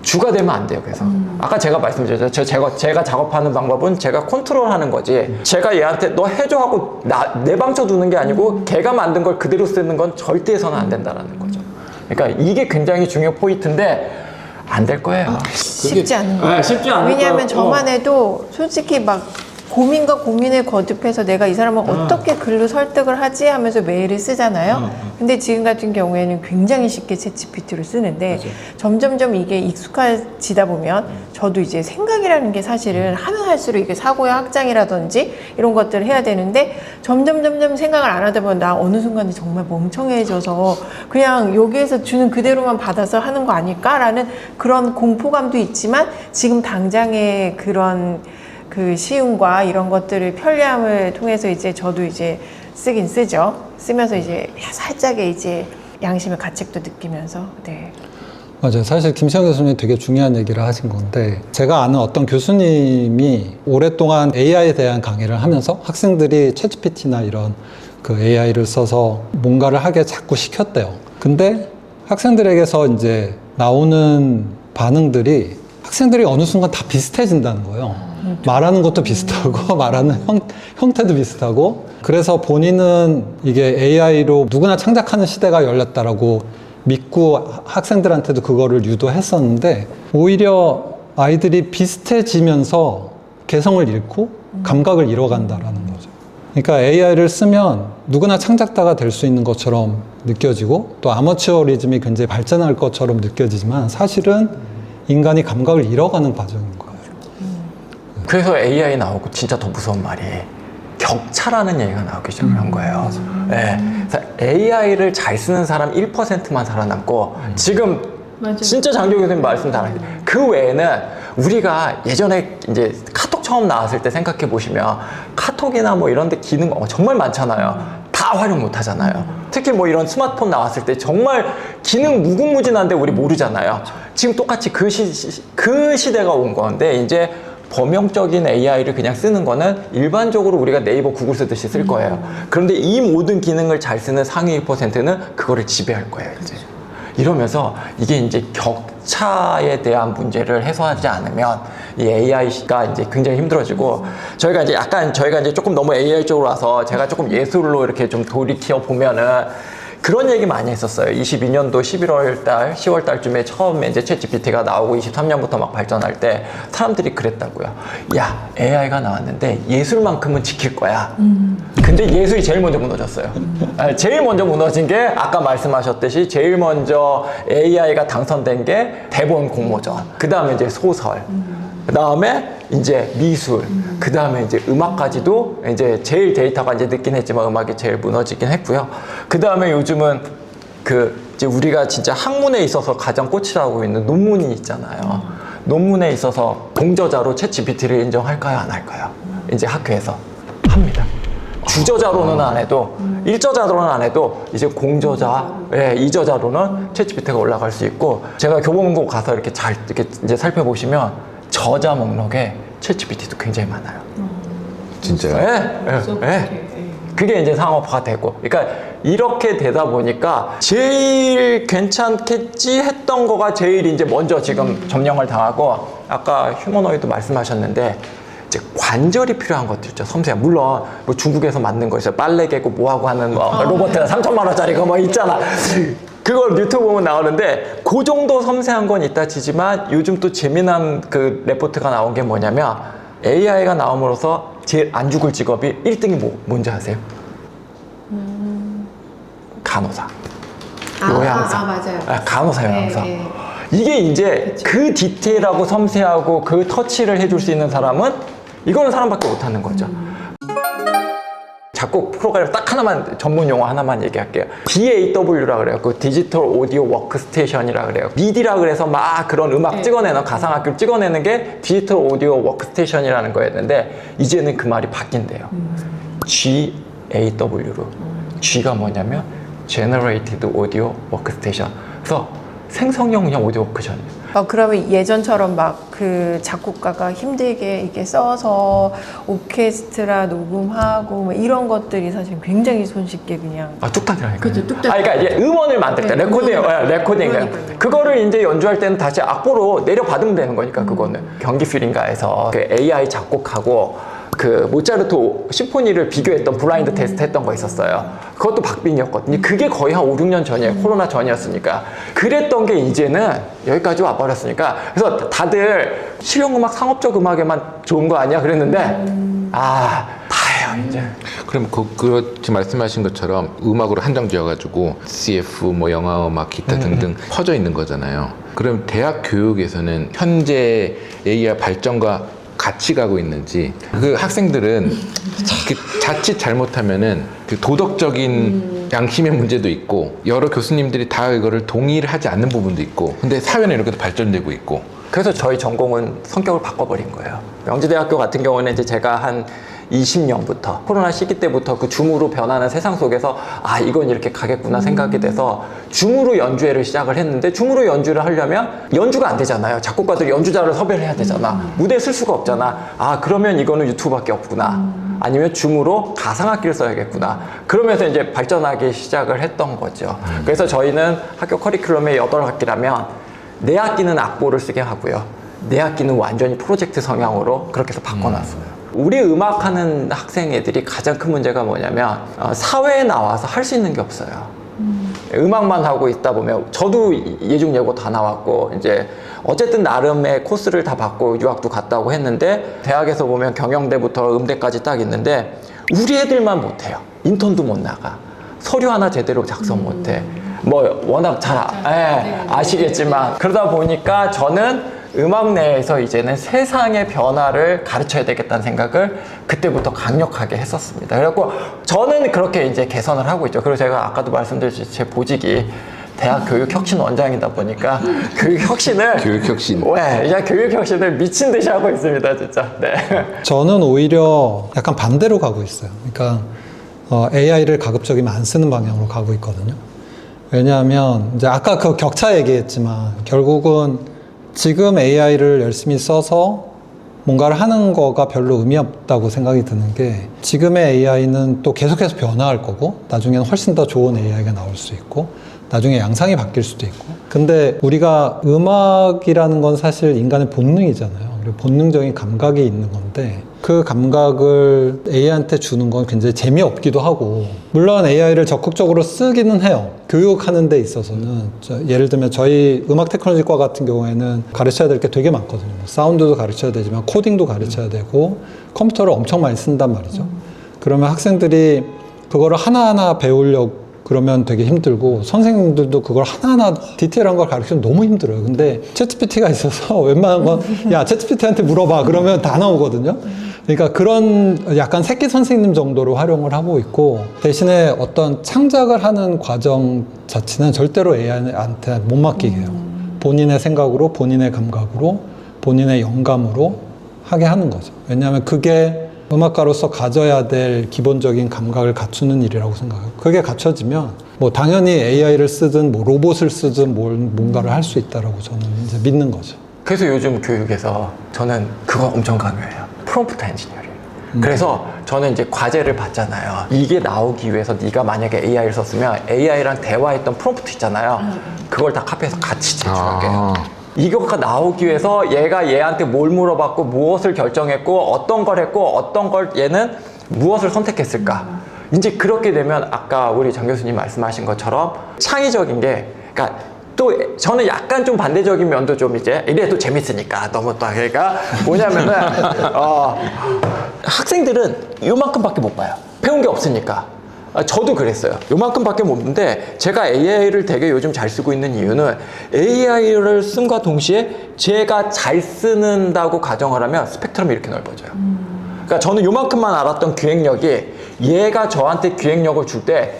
주가 되면 안 돼요. 그래서 아까 제가 말씀드렸죠. 제가 작업하는 방법은 제가 컨트롤하는 거지, 제가 얘한테 너 해줘 하고 내방쳐 두는 게 아니고 걔가 만든 걸 그대로 쓰는 건 절대 해서는 안 된다는 거죠. 그러니까 이게 굉장히 중요한 포인트인데 안 될 거예요. 쉽지 않은 거예요. 쉽지 않을 왜냐하면 거예요. 저만 해도 솔직히 막 고민과 고민에 거듭해서 내가 이 사람을 어떻게 글로 설득을 하지 하면서 메일을 쓰잖아요. 근데 지금 같은 경우에는 굉장히 쉽게 챗GPT를 쓰는데, 점점점 이게 익숙해지다 보면 저도 이제 생각이라는 게 사실은 하면 할수록 이게 사고의 확장이라든지 이런 것들을 해야 되는데, 점점 생각을 안 하다 보면 나 어느 순간에 정말 멍청해져서 그냥 여기에서 주는 그대로만 받아서 하는 거 아닐까라는 그런 공포감도 있지만, 지금 당장의 그런 그 쉬움과 이런 것들을 편리함을 통해서 이제 저도 이제 쓰긴 쓰죠. 쓰면서 이제 살짝의 이제 양심의 가책도 느끼면서. 네. 맞아요. 사실 김시영 교수님이 되게 중요한 얘기를 하신 건데, 제가 아는 어떤 교수님이 오랫동안 AI에 대한 강의를 하면서 학생들이 챗GPT나 이런 그 AI를 써서 뭔가를 하게 자꾸 시켰대요. 근데 학생들에게서 이제 나오는 반응들이 학생들이 어느 순간 다 비슷해진다는 거예요. 말하는 것도 비슷하고 말하는 형태도 비슷하고, 그래서 본인은 이게 AI로 누구나 창작하는 시대가 열렸다라고 믿고 학생들한테도 그거를 유도했었는데, 오히려 아이들이 비슷해지면서 개성을 잃고 감각을 잃어간다라는 거죠. 그러니까 AI를 쓰면 누구나 창작자가 될 수 있는 것처럼 느껴지고, 또 아마추어리즘이 굉장히 발전할 것처럼 느껴지지만 사실은 인간이 감각을 잃어가는 과정인 거예요. 그래서 AI 나오고 진짜 더 무서운 말이 격차라는 얘기가 나오기 시작한 거예요. 네. AI를 잘 쓰는 사람 1%만 살아남고, 지금 진짜 장재호 교수님 말씀 다 하시죠. 그 외에는 우리가 예전에 이제 카톡 처음 나왔을 때 생각해 보시면 카톡이나 뭐 이런 데 기능 정말 많잖아요. 다 활용 못 하잖아요. 특히 뭐 이런 스마트폰 나왔을 때 정말 기능 무궁무진한데 우리 모르잖아요. 지금 똑같이 그 시대가 온 건데, 이제 범용적인 AI를 그냥 쓰는 거는 일반적으로 우리가 네이버 구글 쓰듯이 쓸 거예요. 그런데 이 모든 기능을 잘 쓰는 상위 1%는 그거를 지배할 거예요, 이제. 이러면서 이게 이제 격차에 대한 문제를 해소하지 않으면 이 AI가 이제 굉장히 힘들어지고, 저희가 이제 조금 너무 AI 쪽으로 와서 제가 조금 예술로 이렇게 좀 돌이켜 보면은 그런 얘기 많이 했었어요. 22년도 11월 달, 10월 달쯤에 처음에 이제 챗GPT가 나오고 23년부터 막 발전할 때 사람들이 그랬다고요. 야, AI가 나왔는데 예술만큼은 지킬 거야. 근데 예술이 제일 먼저 무너졌어요. 제일 먼저 무너진 게 아까 말씀하셨듯이 제일 먼저 AI가 당선된 게 대본 공모전. 그 다음에 이제 소설. 그 다음에 이제 미술, 그 다음에 이제 음악까지도 이제 제일 데이터가 이제 늦긴 했지만 음악이 제일 무너지긴 했고요. 그 다음에 요즘은 이제 우리가 진짜 학문에 있어서 가장 꽃이라고 있는 논문이 있잖아요. 논문에 있어서 공저자로 챗GPT를 인정할까요, 안 할까요? 이제 학회에서 합니다. 주저자로는 안 해도 일저자로는 안 해도 이제 공저자, 예, 이저자로는 챗GPT가 올라갈 수 있고 제가 교보문고 가서 이렇게 잘 이렇게 이제 살펴보시면 저자 목록에 챗GPT도 굉장히 많아요. 진짜요? 예, 예, 예. 그게 이제 상업화가 되고, 그러니까 이렇게 되다 보니까 제일 괜찮겠지 했던 거가 제일 이제 먼저 지금 점령을 당하고, 아까 휴머노이드 말씀하셨는데 이제 관절이 필요한 것들 있죠. 섬세한, 물론 뭐 중국에서 만든 거 있어요. 빨래 개고 뭐하고 하는 뭐 로봇 3천만 원짜리 거 뭐 있잖아. 그걸 유튜브 보면 나오는데 그 정도 섬세한 건 있다 치지만 요즘 또 재미난 그 레포트가 나온 게 뭐냐면 AI가 나옴으로써 제일 안 죽을 직업이 1등이 뭔지 아세요? 간호사, 요양사. 맞아요. 간호사, 요양사. 네, 네. 이게 이제 그 디테일하고 섬세하고 그 터치를 해줄 수 있는 사람은 이거는 사람밖에 못하는 거죠. 작곡 프로그램 딱 하나만, 전문 용어 하나만 얘기할게요. DAW라 그래요. 그 디지털 오디오 워크스테이션이라 그래요. MIDI라 그래서 막 그런 음악 찍어내는, 가상악기를 찍어내는 게 디지털 오디오 워크스테이션이라는 거였는데 이제는 그 말이 바뀐대요. GAW로. G가 뭐냐면 Generated Audio Workstation. 그래서 생성형 그냥 오디오 워크션이에요. 그러면 예전처럼 막 그 작곡가가 힘들게 이렇게 써서 오케스트라 녹음하고 뭐 이런 것들이 사실 굉장히 손쉽게 그냥 뚝딱이라니까. 그죠, 뚝딱. 그러니까 이제 음원을 만들 때, 네, 레코딩. 그러니까요. 그거를 이제 연주할 때는 다시 악보로 내려받으면 되는 거니까, 그거는. 경기 퓨린가에서 그 AI 작곡하고 그 모차르트 심포니를 비교했던 블라인드 테스트 했던 거 있었어요. 그것도 박빙이었거든요. 그게 거의 한 5, 6년 전이에요. 코로나 전이었으니까. 그랬던 게 이제는 여기까지 와버렸으니까. 그래서 다들 실용음악, 상업적 음악에만 좋은 거 아니야? 그랬는데 다예요, 이제. 그럼 그렇게 말씀하신 것처럼 음악으로 한정 지어가지고 CF, 뭐 영화음악, 기타 등등 퍼져 있는 거잖아요. 그럼 대학 교육에서는 현재 AI 발전과 같이 가고 있는지, 그 학생들은 그 자칫 잘못하면은 그 도덕적인 양심의 문제도 있고 여러 교수님들이 다 이거를 동의를 하지 않는 부분도 있고, 근데 사회는 이렇게 발전되고 있고. 그래서 저희 전공은 성격을 바꿔버린 거예요. 명지대학교 같은 경우는 이제 제가 한 20년부터 코로나 시기 때부터 그 줌으로 변하는 세상 속에서 이건 이렇게 가겠구나 생각이 돼서 줌으로 연주회를 시작을 했는데, 줌으로 연주를 하려면 연주가 안 되잖아요. 작곡가들이 연주자를 섭외를 해야 되잖아. 무대에 쓸 수가 없잖아. 그러면 이거는 유튜브밖에 없구나. 아니면 줌으로 가상악기를 써야겠구나. 그러면서 이제 발전하기 시작을 했던 거죠. 그래서 저희는 학교 커리큘럼에 8학기라면 4학기는 악보를 쓰게 하고요. 4학기는 완전히 프로젝트 성향으로 그렇게 해서 바꿔놨어요. 우리 음악하는 학생 애들이 가장 큰 문제가 뭐냐면 사회에 나와서 할 수 있는 게 없어요. 음악만 하고 있다 보면, 저도 예중 예고 다 나왔고 이제 어쨌든 나름의 코스를 다 받고 유학도 갔다고 했는데, 대학에서 보면 경영대부터 음대까지 딱 있는데 우리 애들만 못해요. 인턴도 못 나가, 서류 하나 제대로 작성 못해. 뭐 워낙 잘 아시겠지만, 그러다 보니까 저는 음악 내에서 이제는 세상의 변화를 가르쳐야 되겠다는 생각을 그때부터 강력하게 했었습니다. 그래갖고 저는 그렇게 이제 개선을 하고 있죠. 그리고 제가 아까도 말씀드렸듯이 제 보직이 대학 교육혁신 원장이다 보니까 교육혁신을 이제 교육혁신을 미친 듯이 하고 있습니다, 진짜. 네. 저는 오히려 약간 반대로 가고 있어요. 그러니까 AI를 가급적이면 안 쓰는 방향으로 가고 있거든요. 왜냐하면 이제 아까 그 격차 얘기했지만 결국은 지금 AI를 열심히 써서 뭔가를 하는 거가 별로 의미 없다고 생각이 드는 게, 지금의 AI는 또 계속해서 변화할 거고 나중에는 훨씬 더 좋은 AI가 나올 수 있고 나중에 양상이 바뀔 수도 있고. 근데 우리가 음악이라는 건 사실 인간의 본능이잖아요. 그리고 본능적인 감각이 있는 건데 그 감각을 AI한테 주는 건 굉장히 재미없기도 하고, 물론 AI를 적극적으로 쓰기는 해요. 교육하는 데 있어서는. 예를 들면 저희 음악 테크놀로지과 같은 경우에는 가르쳐야 될 게 되게 많거든요. 사운드도 가르쳐야 되지만 코딩도 가르쳐야 되고 컴퓨터를 엄청 많이 쓴단 말이죠. 그러면 학생들이 그거를 하나하나 배우려고 그러면 되게 힘들고, 선생님들도 그걸 하나하나 디테일한 걸 가르치면 너무 힘들어요. 근데 챗GPT가 있어서 웬만한 건 야, 챗GPT한테 물어봐 그러면 다 나오거든요. 그러니까 그런 약간 새끼 선생님 정도로 활용을 하고 있고, 대신에 어떤 창작을 하는 과정 자체는 절대로 AI한테 못 맡기게 해요. 본인의 생각으로, 본인의 감각으로, 본인의 영감으로 하게 하는 거죠. 왜냐하면 그게 음악가로서 가져야 될 기본적인 감각을 갖추는 일이라고 생각해요. 그게 갖춰지면 뭐 당연히 AI를 쓰든 뭐 로봇을 쓰든 뭔가를 할 수 있다라고 저는 이제 믿는 거죠. 그래서 요즘 교육에서 저는 그거 엄청 강요해요. 프롬프트 엔지니어링. 그래서 저는 이제 과제를 받잖아요. 이게 나오기 위해서 네가 만약에 AI를 썼으면 AI랑 대화했던 프롬프트 있잖아요. 그걸 다 카피해서 같이 제출하게 해요. 이거가 나오기 위해서 얘가 얘한테 뭘 물어봤고 무엇을 결정했고 어떤 걸 했고 어떤 걸 얘는 무엇을 선택했을까. 이제 그렇게 되면 아까 우리 장 교수님 말씀하신 것처럼 창의적인 게, 그러니까 또 저는 약간 좀 반대적인 면도 좀 이제 이래 또 재밌으니까 너무 또 그러니까 뭐냐면은 학생들은 요만큼밖에 못 봐요. 배운 게 없으니까. 저도 그랬어요. 요만큼밖에 못 보는데 제가 AI를 되게 요즘 잘 쓰고 있는 이유는 AI를 쓴과 동시에 제가 잘 쓰는다고 가정을 하면 스펙트럼이 이렇게 넓어져요. 그러니까 저는 요만큼만 알았던 기획력이 얘가 저한테 기획력을 줄 때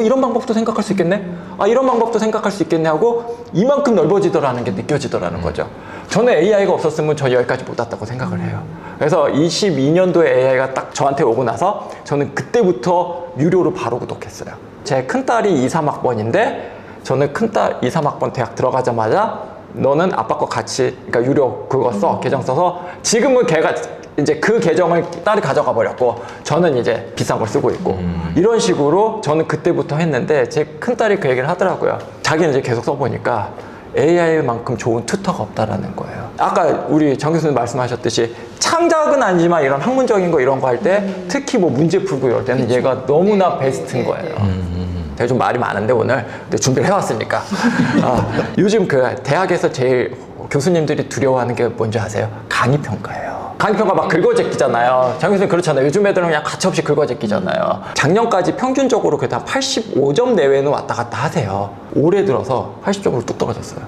이런 방법도 생각할 수 있겠네? 이런 방법도 생각할 수 있겠네 하고 이만큼 넓어지더라는 게 느껴지더라는 거죠. 저는 AI가 없었으면 저 여기까지 못 왔다고 생각을 해요. 그래서 22년도에 AI가 딱 저한테 오고 나서 저는 그때부터 유료로 바로 구독했어요. 제 큰딸이 2, 3학번인데 저는 큰딸 2, 3학번 대학 들어가자마자 너는 아빠 거 같이, 그러니까 유료 그거 써, 계정 써서 지금은 걔가 이제 그 계정을 딸이 가져가 버렸고 저는 이제 비싼 걸 쓰고 있고 이런 식으로 저는 그때부터 했는데 제 큰딸이 그 얘기를 하더라고요. 자기는 이제 계속 써보니까 AI만큼 좋은 튜터가 없다라는 거예요. 아까 우리 장 교수님 말씀하셨듯이 창작은 아니지만 이런 학문적인 거 이런 거 할 때 특히 뭐 문제 풀고 이럴 때는 얘가 너무나 베스트인 거예요. 제가 좀 말이 많은데 오늘 근데 준비를 해왔으니까 요즘 그 대학에서 제일 교수님들이 두려워하는 게 뭔지 아세요? 강의 평가예요. 강의 평가 막 긁어제끼잖아요. 장 교수님 그렇잖아요. 요즘 애들은 그냥 가차없이 긁어제끼잖아요. 작년까지 평균적으로 그래도 한 85점 내외는 왔다 갔다 하세요. 올해 들어서 80점으로 뚝 떨어졌어요.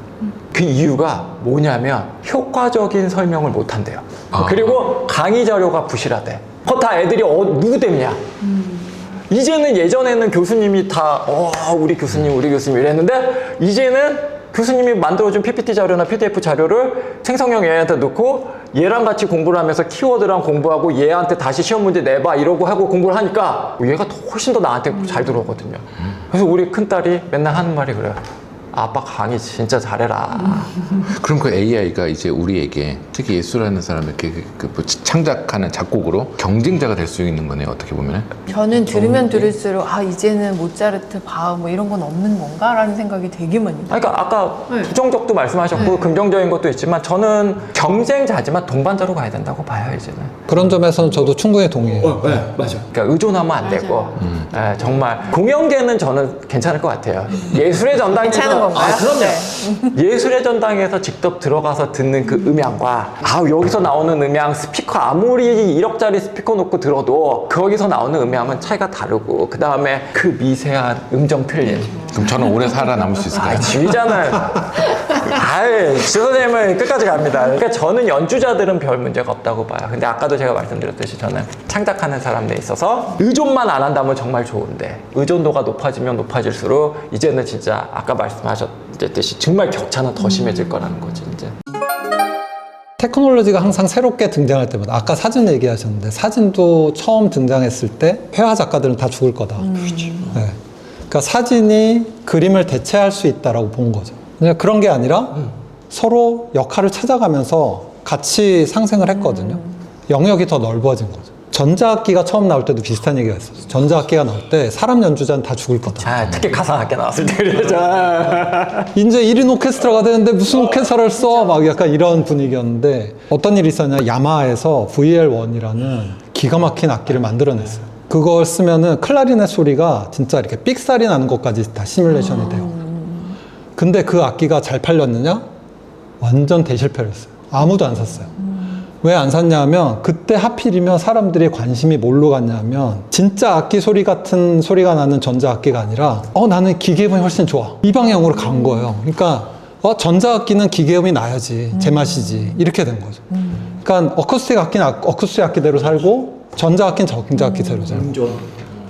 그 이유가 뭐냐면 효과적인 설명을 못 한대요. 그리고 강의 자료가 부실하대. 그거 다 애들이 누구 때문이야? 이제는 예전에는 교수님이 다 우리 교수님 이랬는데 이제는 교수님이 만들어준 PPT 자료나 PDF 자료를 생성형 AI한테 넣고 얘랑 같이 공부를 하면서 키워드랑 공부하고 얘한테 다시 시험 문제 내봐 이러고 하고 공부를 하니까 얘가 훨씬 더 나한테 잘 들어오거든요. 그래서 우리 큰딸이 맨날 하는 말이 그래요. 아빠 강의 진짜 잘해라. 그럼 그 AI가 이제 우리에게 특히 예술하는 사람에게 뭐 창작하는 작곡으로 경쟁자가 될 수 있는 거네요. 어떻게 보면. 저는 들으면 들을수록 이제는 모차르트, 바흐 뭐 이런 건 없는 건가라는 생각이 되게 많이 들어요. 그러니까 아까 부정적도 말씀하셨고 긍정적인 것도 있지만 저는 경쟁자지만 동반자로 가야 된다고 봐요 이제는. 그런 점에서는 저도 충분히 동의해요. 네, 맞아. 그러니까 의존하면 안 되고 정말 공연계는 저는 괜찮을 것 같아요. 예술의 전당에서 괜찮은 건가요? 그럼요. 네. 예술의 전당에서 직접 들어가서 듣는 그 음향과 여기서 나오는 음향 스피커 아무리 1억짜리 스피커 놓고 들어도 거기서 나오는 음향은 차이가 다르고 그 다음에 그 미세한 음정 틀림. 그럼 저는 오래 살아남을 수 있을까요? 지휘자는 지 선생님은 끝까지 갑니다. 그러니까 저는 연주자들은 별 문제가 없다고 봐요. 근데 아까도 제가 말씀드렸듯이 저는 창작하는 사람들에 있어서 의존만 안 한다면 정말 좋은데 의존도가 높아지면 높아질수록 이제는 진짜 아까 말씀하셨듯이 정말 격차는 더 심해질 거라는 거지 이제. 테크놀로지가 항상 새롭게 등장할 때마다 아까 사진 얘기하셨는데 사진도 처음 등장했을 때 회화 작가들은 다 죽을 거다. 네. 그러니까 사진이 그림을 대체할 수 있다라고 본 거죠. 그냥 그런 게 아니라 서로 역할을 찾아가면서 같이 상생을 했거든요. 영역이 더 넓어진 거죠. 전자악기가 처음 나올 때도 비슷한 얘기가 있었어요. 전자악기가 나올 때 사람 연주자는 다 죽을 거다. 특히 가상악기 나왔을 때 그러죠. 이제 1인 오케스트라가 되는데 무슨 오케스트라를 써? 막 약간 이런 분위기였는데 어떤 일이 있었냐. 야마하에서 VL1이라는 기가 막힌 악기를 만들어냈어요. 그걸 쓰면은 클라리넷 소리가 진짜 이렇게 삑살이 나는 것까지 다 시뮬레이션이 돼요. 근데 그 악기가 잘 팔렸느냐? 완전 대실패를 했어요. 아무도 안 샀어요. 왜 안 샀냐면 그때 하필이면 사람들이 관심이 뭘로 갔냐면 진짜 악기 소리 같은 소리가 나는 전자악기가 아니라 나는 기계음이 훨씬 좋아. 이 방향으로 간 거예요. 그러니까 전자악기는 기계음이 나야지. 제맛이지. 이렇게 된 거죠. 그러니까 어쿠스틱 악기는 어쿠스틱 악기대로 살고 전자악기는 전자악기대로 살고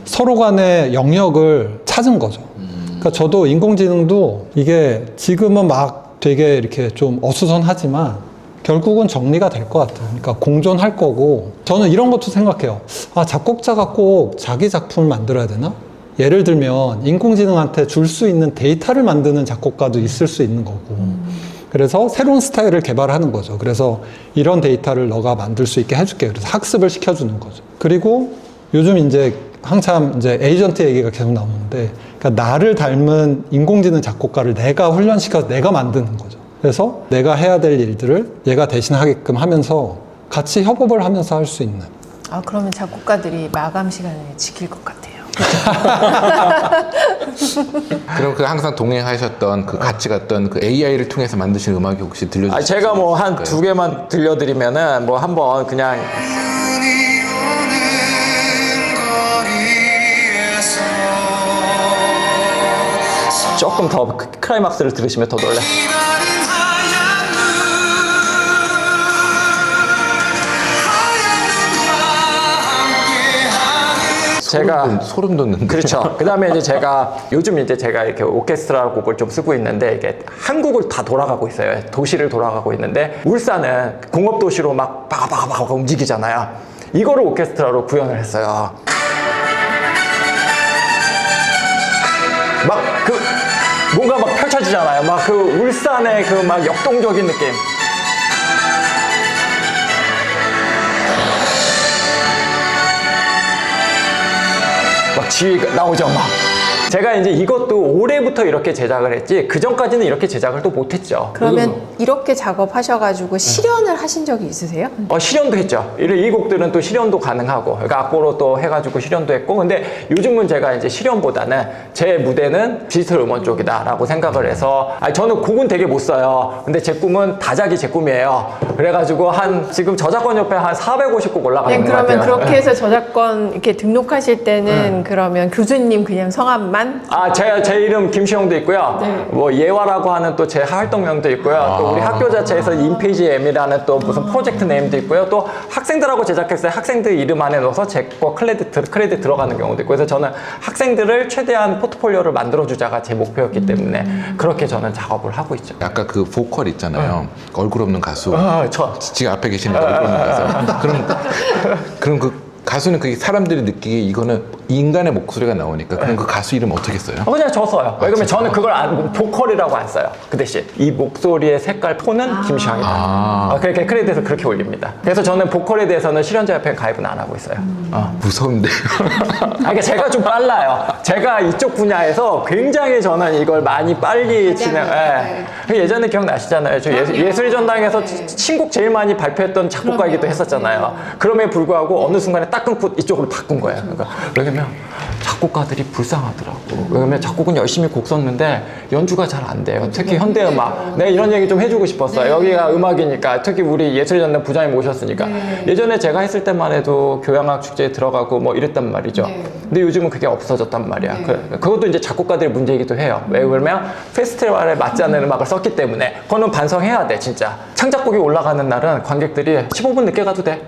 서로 간의 영역을 찾은 거죠. 그러니까 저도 인공지능도 이게 지금은 막 되게 이렇게 좀 어수선하지만 결국은 정리가 될 것 같아요. 그러니까 공존할 거고, 저는 이런 것도 생각해요. 아, 작곡자가 꼭 자기 작품을 만들어야 되나? 예를 들면 인공지능한테 줄 수 있는 데이터를 만드는 작곡가도 있을 수 있는 거고, 그래서 새로운 스타일을 개발하는 거죠. 그래서 이런 데이터를 너가 만들 수 있게 해줄게. 그래서 학습을 시켜주는 거죠. 그리고 요즘 이제 한참 이제 에이전트 얘기가 계속 나오는데, 그러니까 나를 닮은 인공지능 작곡가를 내가 훈련시켜서 내가 만드는 거죠. 그래서 내가 해야 될 일들을 얘가 대신 하게끔 하면서 같이 협업을 하면서 할 수 있는. 아, 그러면 작곡가들이 마감 시간을 지킬 것 같아요. 그럼 그 항상 동행하셨던 그 같이 갔던 그 AI를 통해서 만드신 음악이 혹시 들려주실 수 제가 뭐 한 있을까요? 두 개만 들려드리면은 뭐 한번 그냥 조금 더 클라이막스를 들으시면 더 놀래. 제가 소름 돋는데. 그렇죠. 그 다음에 이제 제가 요즘 이제 제가 이렇게 오케스트라 곡을 좀 쓰고 있는데 이게 한국을 다 돌아가고 있어요. 도시를 돌아가고 있는데 울산은 공업 도시로 막 바가바가바가 움직이잖아요. 이거를 오케스트라로 구현을 했어요. 막 뭔가 막 펼쳐지잖아요. 막 그 울산의 그 막 역동적인 느낌. 막 지휘가 나오죠, 막. 제가 이제 이것도 올해부터 이렇게 제작을 했지, 그 전까지는 이렇게 제작을 또 못했죠. 그러면 이렇게 작업하셔가지고 실현을 하신 적이 있으세요? 실현도 했죠. 이 곡들은 또 실현도 가능하고, 그러니까 악보로 또 해가지고 실현도 했고, 근데 요즘은 제가 이제 실현보다는 제 무대는 디지털 음원 쪽이다라고 생각을 해서, 저는 곡은 되게 못 써요. 근데 제 꿈은 다작이 제 꿈이에요. 그래가지고 지금 저작권 옆에 한 450곡 올라가는 것 같아요. 그러면 그렇게 해서 저작권 이렇게 등록하실 때는 그러면 교수님 그냥 성함만? 제 이름 김시영도 있고요. 네. 뭐 예화라고 하는 또 제 활동명도 있고요. 또 우리 학교 자체에서 인페이지 M이라는 또 무슨 프로젝트 네임도 있고요. 또 학생들하고 제작했어요. 학생들 이름 안에 넣어서 제 거 크레딧 들어가는 경우도 있고. 그래서 저는 학생들을 최대한 포트폴리오를 만들어주자가 제 목표였기 때문에 그렇게 저는 작업을 하고 있죠. 아까 그 보컬 있잖아요. 얼굴 없는 가수. 지금 앞에 계시는 얼굴 없는 가수. 그럼 그 가수는 그게 사람들이 느끼기에 이거는 인간의 목소리가 나오니까 그럼 그 가수 이름 어떻게 써요? 그냥 저 써요. 왜냐면 저는 그걸 보컬이라고 안 써요. 그 대신 이 목소리의 색깔 톤은 김시영이다. 그렇게 크레딧에서 그렇게 올립니다. 그래서 저는 보컬에 대해서는 실현자협회 가입은 안 하고 있어요. 무서운데. 그러니까 제가 좀 빨라요. 제가 이쪽 분야에서 굉장히 저는 이걸 많이 빨리 예전에 기억나시잖아요. 저 예술의 전당에서 신곡 제일 많이 발표했던 작곡가이기도 했었잖아요. 그럼에 불구하고 어느 순간에 딱 끊고 이쪽으로 바꾼 거예요. 그러니까 왜냐면 작곡가들이 불쌍하더라고. 왜냐면 작곡은 열심히 곡 썼는데 연주가 잘 안 돼요. 특히 현대음악. 내가 이런 얘기 좀 해주고 싶었어요. 여기가 음악이니까. 특히 우리 예술의 전당 부장님 모셨으니까. 예전에 제가 했을 때만 해도 교향악 축제에 들어가고 뭐 이랬단 말이죠. 근데 요즘은 그게 없어졌단 말이야. 그것도 이제 작곡가들의 문제이기도 해요. 왜 그러면 페스티벌에 맞지 않는 음악을 썼기 때문에. 그거는 반성해야 돼, 진짜. 창작곡이 올라가는 날은 관객들이 15분 늦게 가도 돼.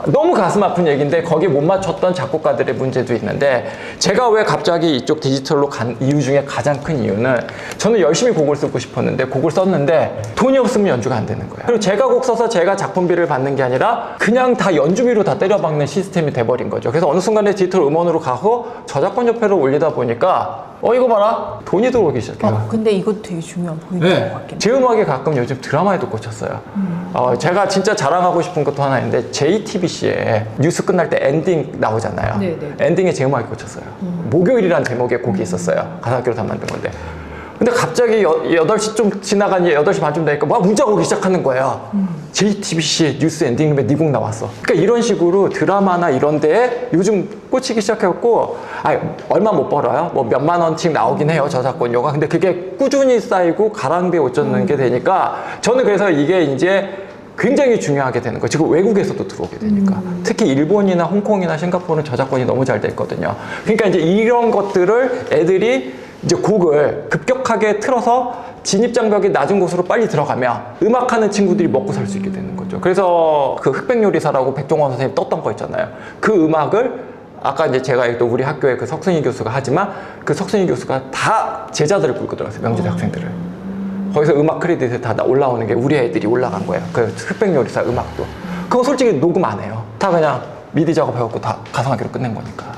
너무 가슴 아픈 얘기인데 거기에 못 맞췄던 작곡가들의 문제도 있는데, 제가 왜 갑자기 이쪽 디지털로 간 이유 중에 가장 큰 이유는 저는 열심히 곡을 쓰고 싶었는데 곡을 썼는데 돈이 없으면 연주가 안 되는 거예요. 그리고 제가 곡 써서 제가 작품비를 받는 게 아니라 그냥 다 연주비로 다 때려박는 시스템이 돼버린 거죠. 그래서 어느 순간에 디지털 음원으로 가고 저작권 협회를 올리다 보니까 이거 봐라, 돈이 들어오기 시작해요. 근데 이것도 되게 중요한 포인트인 것 같긴 해요. 제 음악이 가끔 요즘 드라마에도 꽂혔어요. 제가 진짜 자랑하고 싶은 것도 하나 있는데, JTBC에 뉴스 끝날 때 엔딩 나오잖아요. 네네. 엔딩에 제 음악이 꽂혔어요. 목요일이라는 제목의 곡이 있었어요. 가사학교로 다 만든 건데. 근데 갑자기 8시 좀 지나간 8시 반쯤 되니까 막 문자가 오기 시작하는 거예요. JTBC의 뉴스 엔딩에 네 곡 나왔어. 그러니까 이런 식으로 드라마나 이런 데에 요즘 꽂히기 시작했고, 얼마 못 벌어요. 뭐 몇만 원씩 나오긴 해요, 저작권료가. 근데 그게 꾸준히 쌓이고 가랑비에 옷 젖는 게 되니까, 저는 그래서 이게 이제 굉장히 중요하게 되는 거예요. 지금 외국에서도 들어오게 되니까. 특히 일본이나 홍콩이나 싱가포르는 저작권이 너무 잘 돼 있거든요. 그러니까 이제 이런 것들을 애들이 이제 곡을 급격하게 틀어서 진입장벽이 낮은 곳으로 빨리 들어가면 음악하는 친구들이 먹고 살 수 있게 되는 거죠. 그래서 그 흑백요리사라고 백종원 선생님 떴던 거 있잖아요. 그 음악을 아까 이제 제가 또 우리 학교에 그 석순희 교수가 하지만 그 석순희 교수가 다 제자들을 끌고 들어갔어요. 명지대 학생들을. 거기서 음악 크레딧에 다 올라오는 게 우리 애들이 올라간 거예요. 그 흑백요리사 음악도. 그거 솔직히 녹음 안 해요. 다 그냥 미디 작업해갖고 다 가상하기로 끝낸 거니까.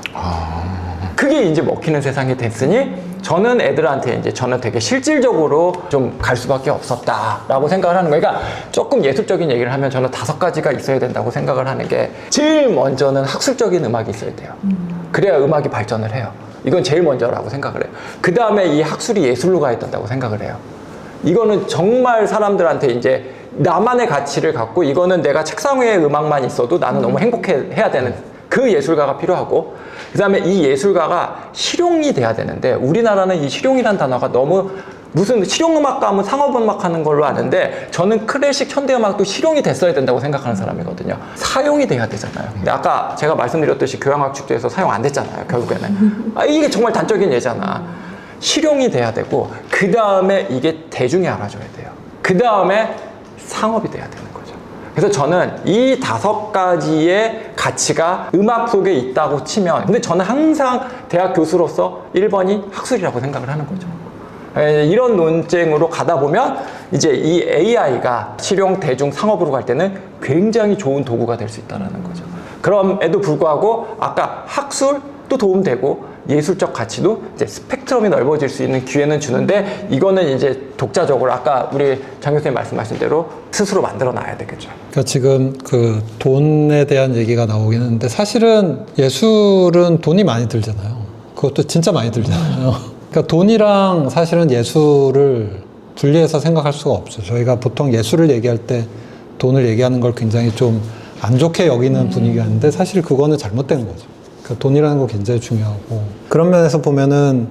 그게 이제 먹히는 세상이 됐으니 저는 애들한테 이제 저는 되게 실질적으로 좀 갈 수밖에 없었다라고 생각을 하는 거예요. 그러니까 조금 예술적인 얘기를 하면 저는 5가지가 있어야 된다고 생각을 하는 게 제일 먼저는 학술적인 음악이 있어야 돼요. 그래야 음악이 발전을 해요. 이건 제일 먼저라고 생각을 해요. 그 다음에 이 학술이 예술로 가야 된다고 생각을 해요. 이거는 정말 사람들한테 이제 나만의 가치를 갖고 이거는 내가 책상 위에 음악만 있어도 나는 너무 행복해야 되는 그 예술가가 필요하고 그 다음에 이 예술가가 실용이 돼야 되는데 우리나라는 이 실용이라는 단어가 너무 무슨 실용음악가 하면 상업음악 하는 걸로 아는데 저는 클래식 현대음악도 실용이 됐어야 된다고 생각하는 사람이거든요. 사용이 돼야 되잖아요. 근데 아까 제가 말씀드렸듯이 교향악 축제에서 사용 안 됐잖아요. 결국에는. 이게 정말 단적인 예잖아. 실용이 돼야 되고 그 다음에 이게 대중이 알아줘야 돼요. 그 다음에 상업이 돼야 되는 거죠. 그래서 저는 이 5가지의 가치가 음악 속에 있다고 치면 근데 저는 항상 대학 교수로서 1번이 학술이라고 생각을 하는 거죠. 이런 논쟁으로 가다 보면 이제 이 AI가 실용, 대중, 상업으로 갈 때는 굉장히 좋은 도구가 될 수 있다는 거죠. 그럼에도 불구하고 아까 학술도 도움되고 예술적 가치도 이제 스펙트럼이 넓어질 수 있는 기회는 주는데 이거는 이제 독자적으로 아까 우리 장 교수님 말씀하신 대로 스스로 만들어 놔야 되겠죠. 그러니까 지금 그 돈에 대한 얘기가 나오긴 했는데 사실은 예술은 돈이 많이 들잖아요. 그것도 진짜 많이 들잖아요. 그러니까 돈이랑 사실은 예술을 분리해서 생각할 수가 없죠. 저희가 보통 예술을 얘기할 때 돈을 얘기하는 걸 굉장히 좀 안 좋게 여기는 분위기가 있는데 사실 그거는 잘못된 거죠. 그러니까 돈이라는 거 굉장히 중요하고 그런 면에서 보면은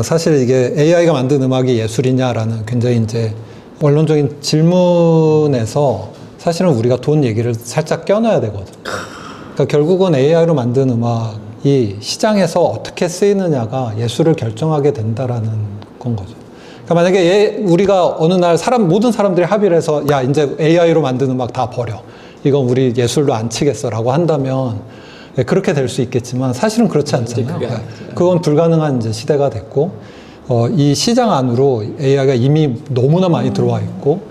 사실 이게 AI가 만든 음악이 예술이냐라는 굉장히 이제 원론적인 질문에서 사실은 우리가 돈 얘기를 살짝 껴넣어야 되거든. 그러니까 결국은 AI로 만든 음악이 시장에서 어떻게 쓰이느냐가 예술을 결정하게 된다라는 건 거죠. 그러니까 만약에 우리가 어느 날 모든 사람들이 합의를 해서 야 이제 AI로 만든 음악 다 버려. 이건 우리 예술로 안 치겠어라고 한다면 그렇게 될 수 있겠지만 사실은 그렇지 않잖아요. 그건 불가능한 이제 시대가 됐고 이 시장 안으로 AI가 이미 너무나 많이 들어와 있고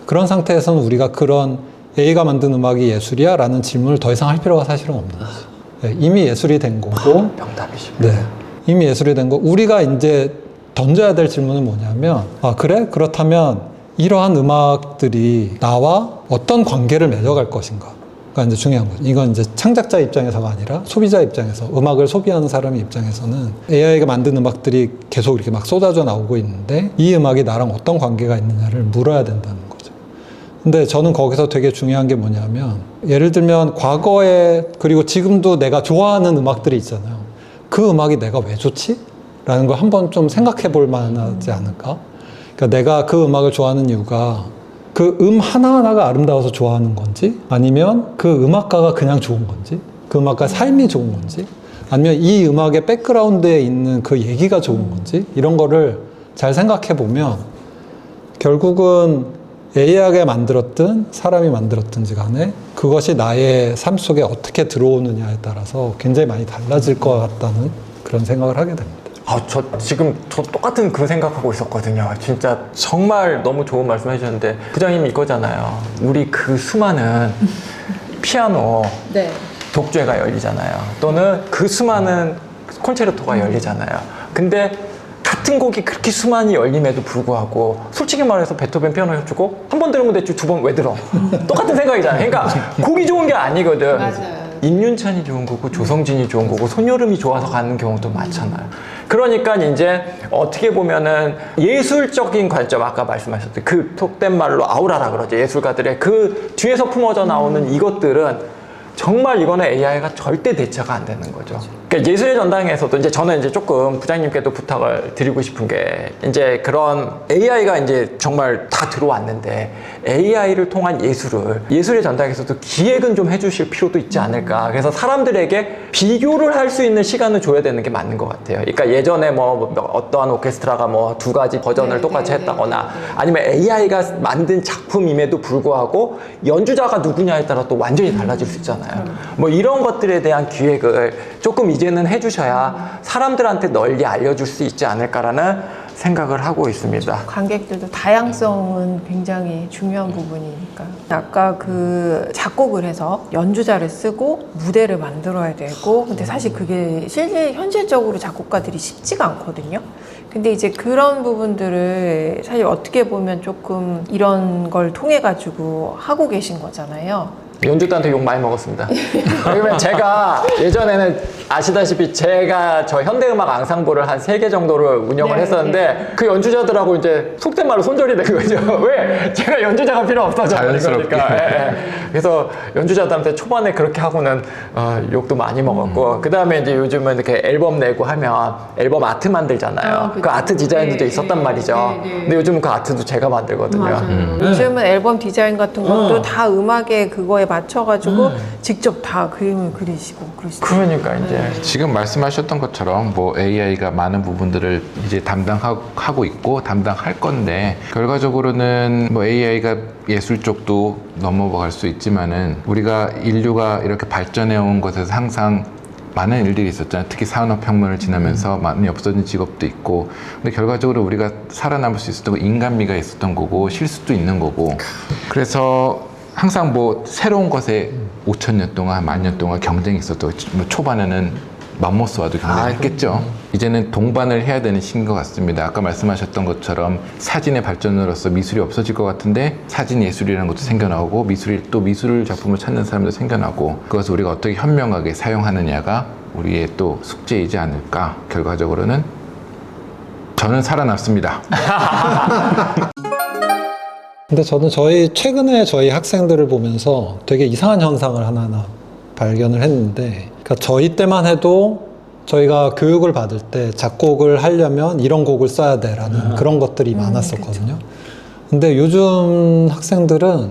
그런 상태에서는 우리가 그런 AI가 만든 음악이 예술이야? 라는 질문을 더 이상 할 필요가 사실은 없는 거죠. 이미 예술이 된 거고 명답이십니다. 네, 이미 예술이 된 거 우리가 이제 던져야 될 질문은 뭐냐면 그래? 그렇다면 이러한 음악들이 나와 어떤 관계를 맺어갈 것인가가 이제 중요한 거죠. 이건 이제 창작자 입장에서가 아니라 소비자 입장에서 음악을 소비하는 사람의 입장에서는 AI가 만든 음악들이 계속 이렇게 막 쏟아져 나오고 있는데 이 음악이 나랑 어떤 관계가 있느냐를 물어야 된다는 거죠. 근데 저는 거기서 되게 중요한 게 뭐냐면 예를 들면 과거에 그리고 지금도 내가 좋아하는 음악들이 있잖아요. 그 음악이 내가 왜 좋지? 라는 걸 한번 좀 생각해 볼 만하지 않을까? 그러니까 내가 그 음악을 좋아하는 이유가 그 하나하나가 아름다워서 좋아하는 건지 아니면 그 음악가가 그냥 좋은 건지 그 음악가의 삶이 좋은 건지 아니면 이 음악의 백그라운드에 있는 그 얘기가 좋은 건지 이런 거를 잘 생각해 보면 결국은 AI가 만들었든 사람이 만들었든지 간에 그것이 나의 삶 속에 어떻게 들어오느냐에 따라서 굉장히 많이 달라질 것 같다는 그런 생각을 하게 됩니다. 저 지금 똑같은 그 생각하고 있었거든요. 진짜 정말 너무 좋은 말씀 해주셨는데 부장님이 이거잖아요. 우리 그 수많은 피아노 네. 독주회가 열리잖아요. 또는 그 수많은 콘체르토가 열리잖아요. 근데 같은 곡이 그렇게 수많이 열림에도 불구하고 솔직히 말해서 베토벤 피아노 협주곡 한 번 들으면 됐지 2번 왜 들어? 똑같은 생각이잖아요. 그러니까 곡이 좋은 게 아니거든. 맞아요. 임윤찬이 좋은 거고 조성진이 좋은 거고 손여름이 좋아서 가는 경우도 많잖아요. 그러니까 이제 어떻게 보면은 예술적인 관점 아까 말씀하셨던 그 속된 말로 아우라라 그러죠. 예술가들의 그 뒤에서 품어져 나오는 이것들은 정말 이거는 AI가 절대 대체가 안 되는 거죠. 그러니까 예술의 전당에서도 이제 저는 이제 조금 부장님께도 부탁을 드리고 싶은 게 이제 그런 AI가 이제 정말 다 들어왔는데 AI를 통한 예술의 전당에서도 기획은 좀 해주실 필요도 있지 않을까. 그래서 사람들에게 비교를 할 수 있는 시간을 줘야 되는 게 맞는 것 같아요. 그러니까 예전에 뭐 어떠한 오케스트라가 뭐 2가지 버전을 똑같이 했다거나 아니면 AI가 만든 작품임에도 불구하고 연주자가 누구냐에 따라 또 완전히 달라질 수 있잖아요. 뭐 이런 것들에 대한 기획을 조금 이제는 해주셔야 사람들한테 널리 알려줄 수 있지 않을까라는 생각을 하고 있습니다. 관객들도 다양성은 굉장히 중요한 부분이니까. 아까 그 작곡을 해서 연주자를 쓰고 무대를 만들어야 되고, 근데 사실 그게 현실적으로 작곡가들이 쉽지가 않거든요. 근데 이제 그런 부분들을 사실 어떻게 보면 조금 이런 걸 통해 가지고 하고 계신 거잖아요. 연주자한테 욕 많이 먹었습니다. 왜냐면 제가 예전에는 아시다시피 제가 저 현대음악 앙상블을 한 3개 정도를 운영을 네, 했었는데 그 연주자들하고 이제 속된 말로 손절이 된 거죠. 왜? 제가 연주자가 필요 없어져. 자연스럽게. 그러니까. 예, 예. 그래서 연주자들한테 초반에 그렇게 하고는 욕도 많이 먹었고 그 다음에 이제 요즘은 이렇게 앨범 내고 하면 앨범 아트 만들잖아요. 그 아트 디자인들도 있었단 말이죠. 근데 요즘은 그 아트도 제가 만들거든요. 요즘은 앨범 디자인 같은 것도 다 음악에 그거에 맞춰가지고 직접 다 그림을 그리시고 그러시더라고요. 그러니까 이제 지금 말씀하셨던 것처럼 뭐 AI가 많은 부분들을 이제 담당하고 있고 담당할 건데 결과적으로는 뭐 AI가 예술 쪽도 넘어갈 수 있지만은 우리가 인류가 이렇게 발전해 온 것에서 항상 많은 일들이 있었잖아요. 특히 산업혁명을 지나면서 많이 없어진 직업도 있고 근데 결과적으로 우리가 살아남을 수 있었던 건 인간미가 있었던 거고 실수도 있는 거고 그래서 항상 뭐 새로운 것에 5,000년 동안, 10,000년 동안 경쟁이 있었고 뭐 초반에는 맘모스와도 경쟁했겠죠. 이제는 동반을 해야 되는 시기인 것 같습니다. 아까 말씀하셨던 것처럼 사진의 발전으로서 미술이 없어질 것 같은데 사진 예술이라는 것도 생겨나고 미술 작품을 찾는 사람도 생겨나고 그것을 우리가 어떻게 현명하게 사용하느냐가 우리의 또 숙제이지 않을까. 결과적으로는 저는 살아남습니다. 근데 저는 최근에 저희 학생들을 보면서 되게 이상한 현상을 하나하나 발견을 했는데, 그러니까 저희 때만 해도 저희가 교육을 받을 때 작곡을 하려면 이런 곡을 써야 돼라는 그런 것들이 많았었거든요. 근데 요즘 학생들은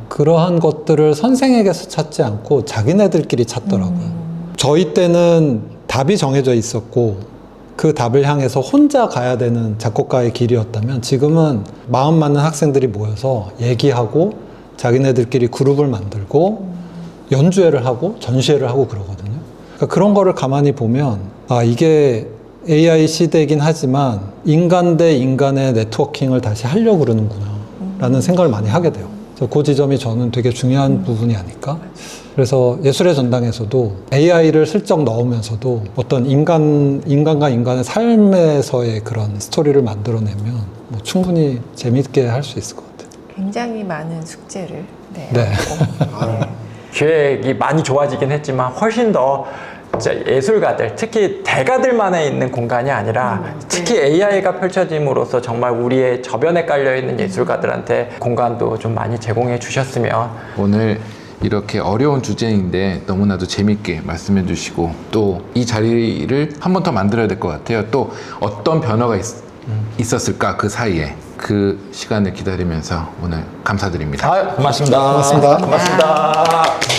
그러한 것들을 선생에게서 찾지 않고 자기네들끼리 찾더라고요. 저희 때는 답이 정해져 있었고 그 답을 향해서 혼자 가야 되는 작곡가의 길이었다면 지금은 마음 맞는 학생들이 모여서 얘기하고 자기네들끼리 그룹을 만들고 연주회를 하고 전시회를 하고 그러거든요. 그러니까 그런 거를 가만히 보면 이게 AI 시대이긴 하지만 인간 대 인간의 네트워킹을 다시 하려고 그러는구나 라는 생각을 많이 하게 돼요. 그래서 그 지점이 저는 되게 중요한 부분이 아닐까. 그래서 예술의 전당에서도 AI를 슬쩍 넣으면서도 어떤 인간과 인간의 삶에서의 그런 스토리를 만들어내면 뭐 충분히 재밌게 할 수 있을 것 같아요. 굉장히 많은 숙제를 네. 기획이 많이 좋아지긴 했지만 훨씬 더 진짜 예술가들, 특히 대가들만에 있는 공간이 아니라 특히 AI가 펼쳐짐으로써 정말 우리의 저변에 깔려있는 예술가들한테 공간도 좀 많이 제공해 주셨으면. 오늘 이렇게 어려운 주제인데 너무나도 재밌게 말씀해 주시고 또 이 자리를 한 번 더 만들어야 될 것 같아요. 또 어떤 변화가 있었을까 그 사이에 그 시간을 기다리면서 오늘 감사드립니다. 고맙습니다. 고맙습니다. 고맙습니다.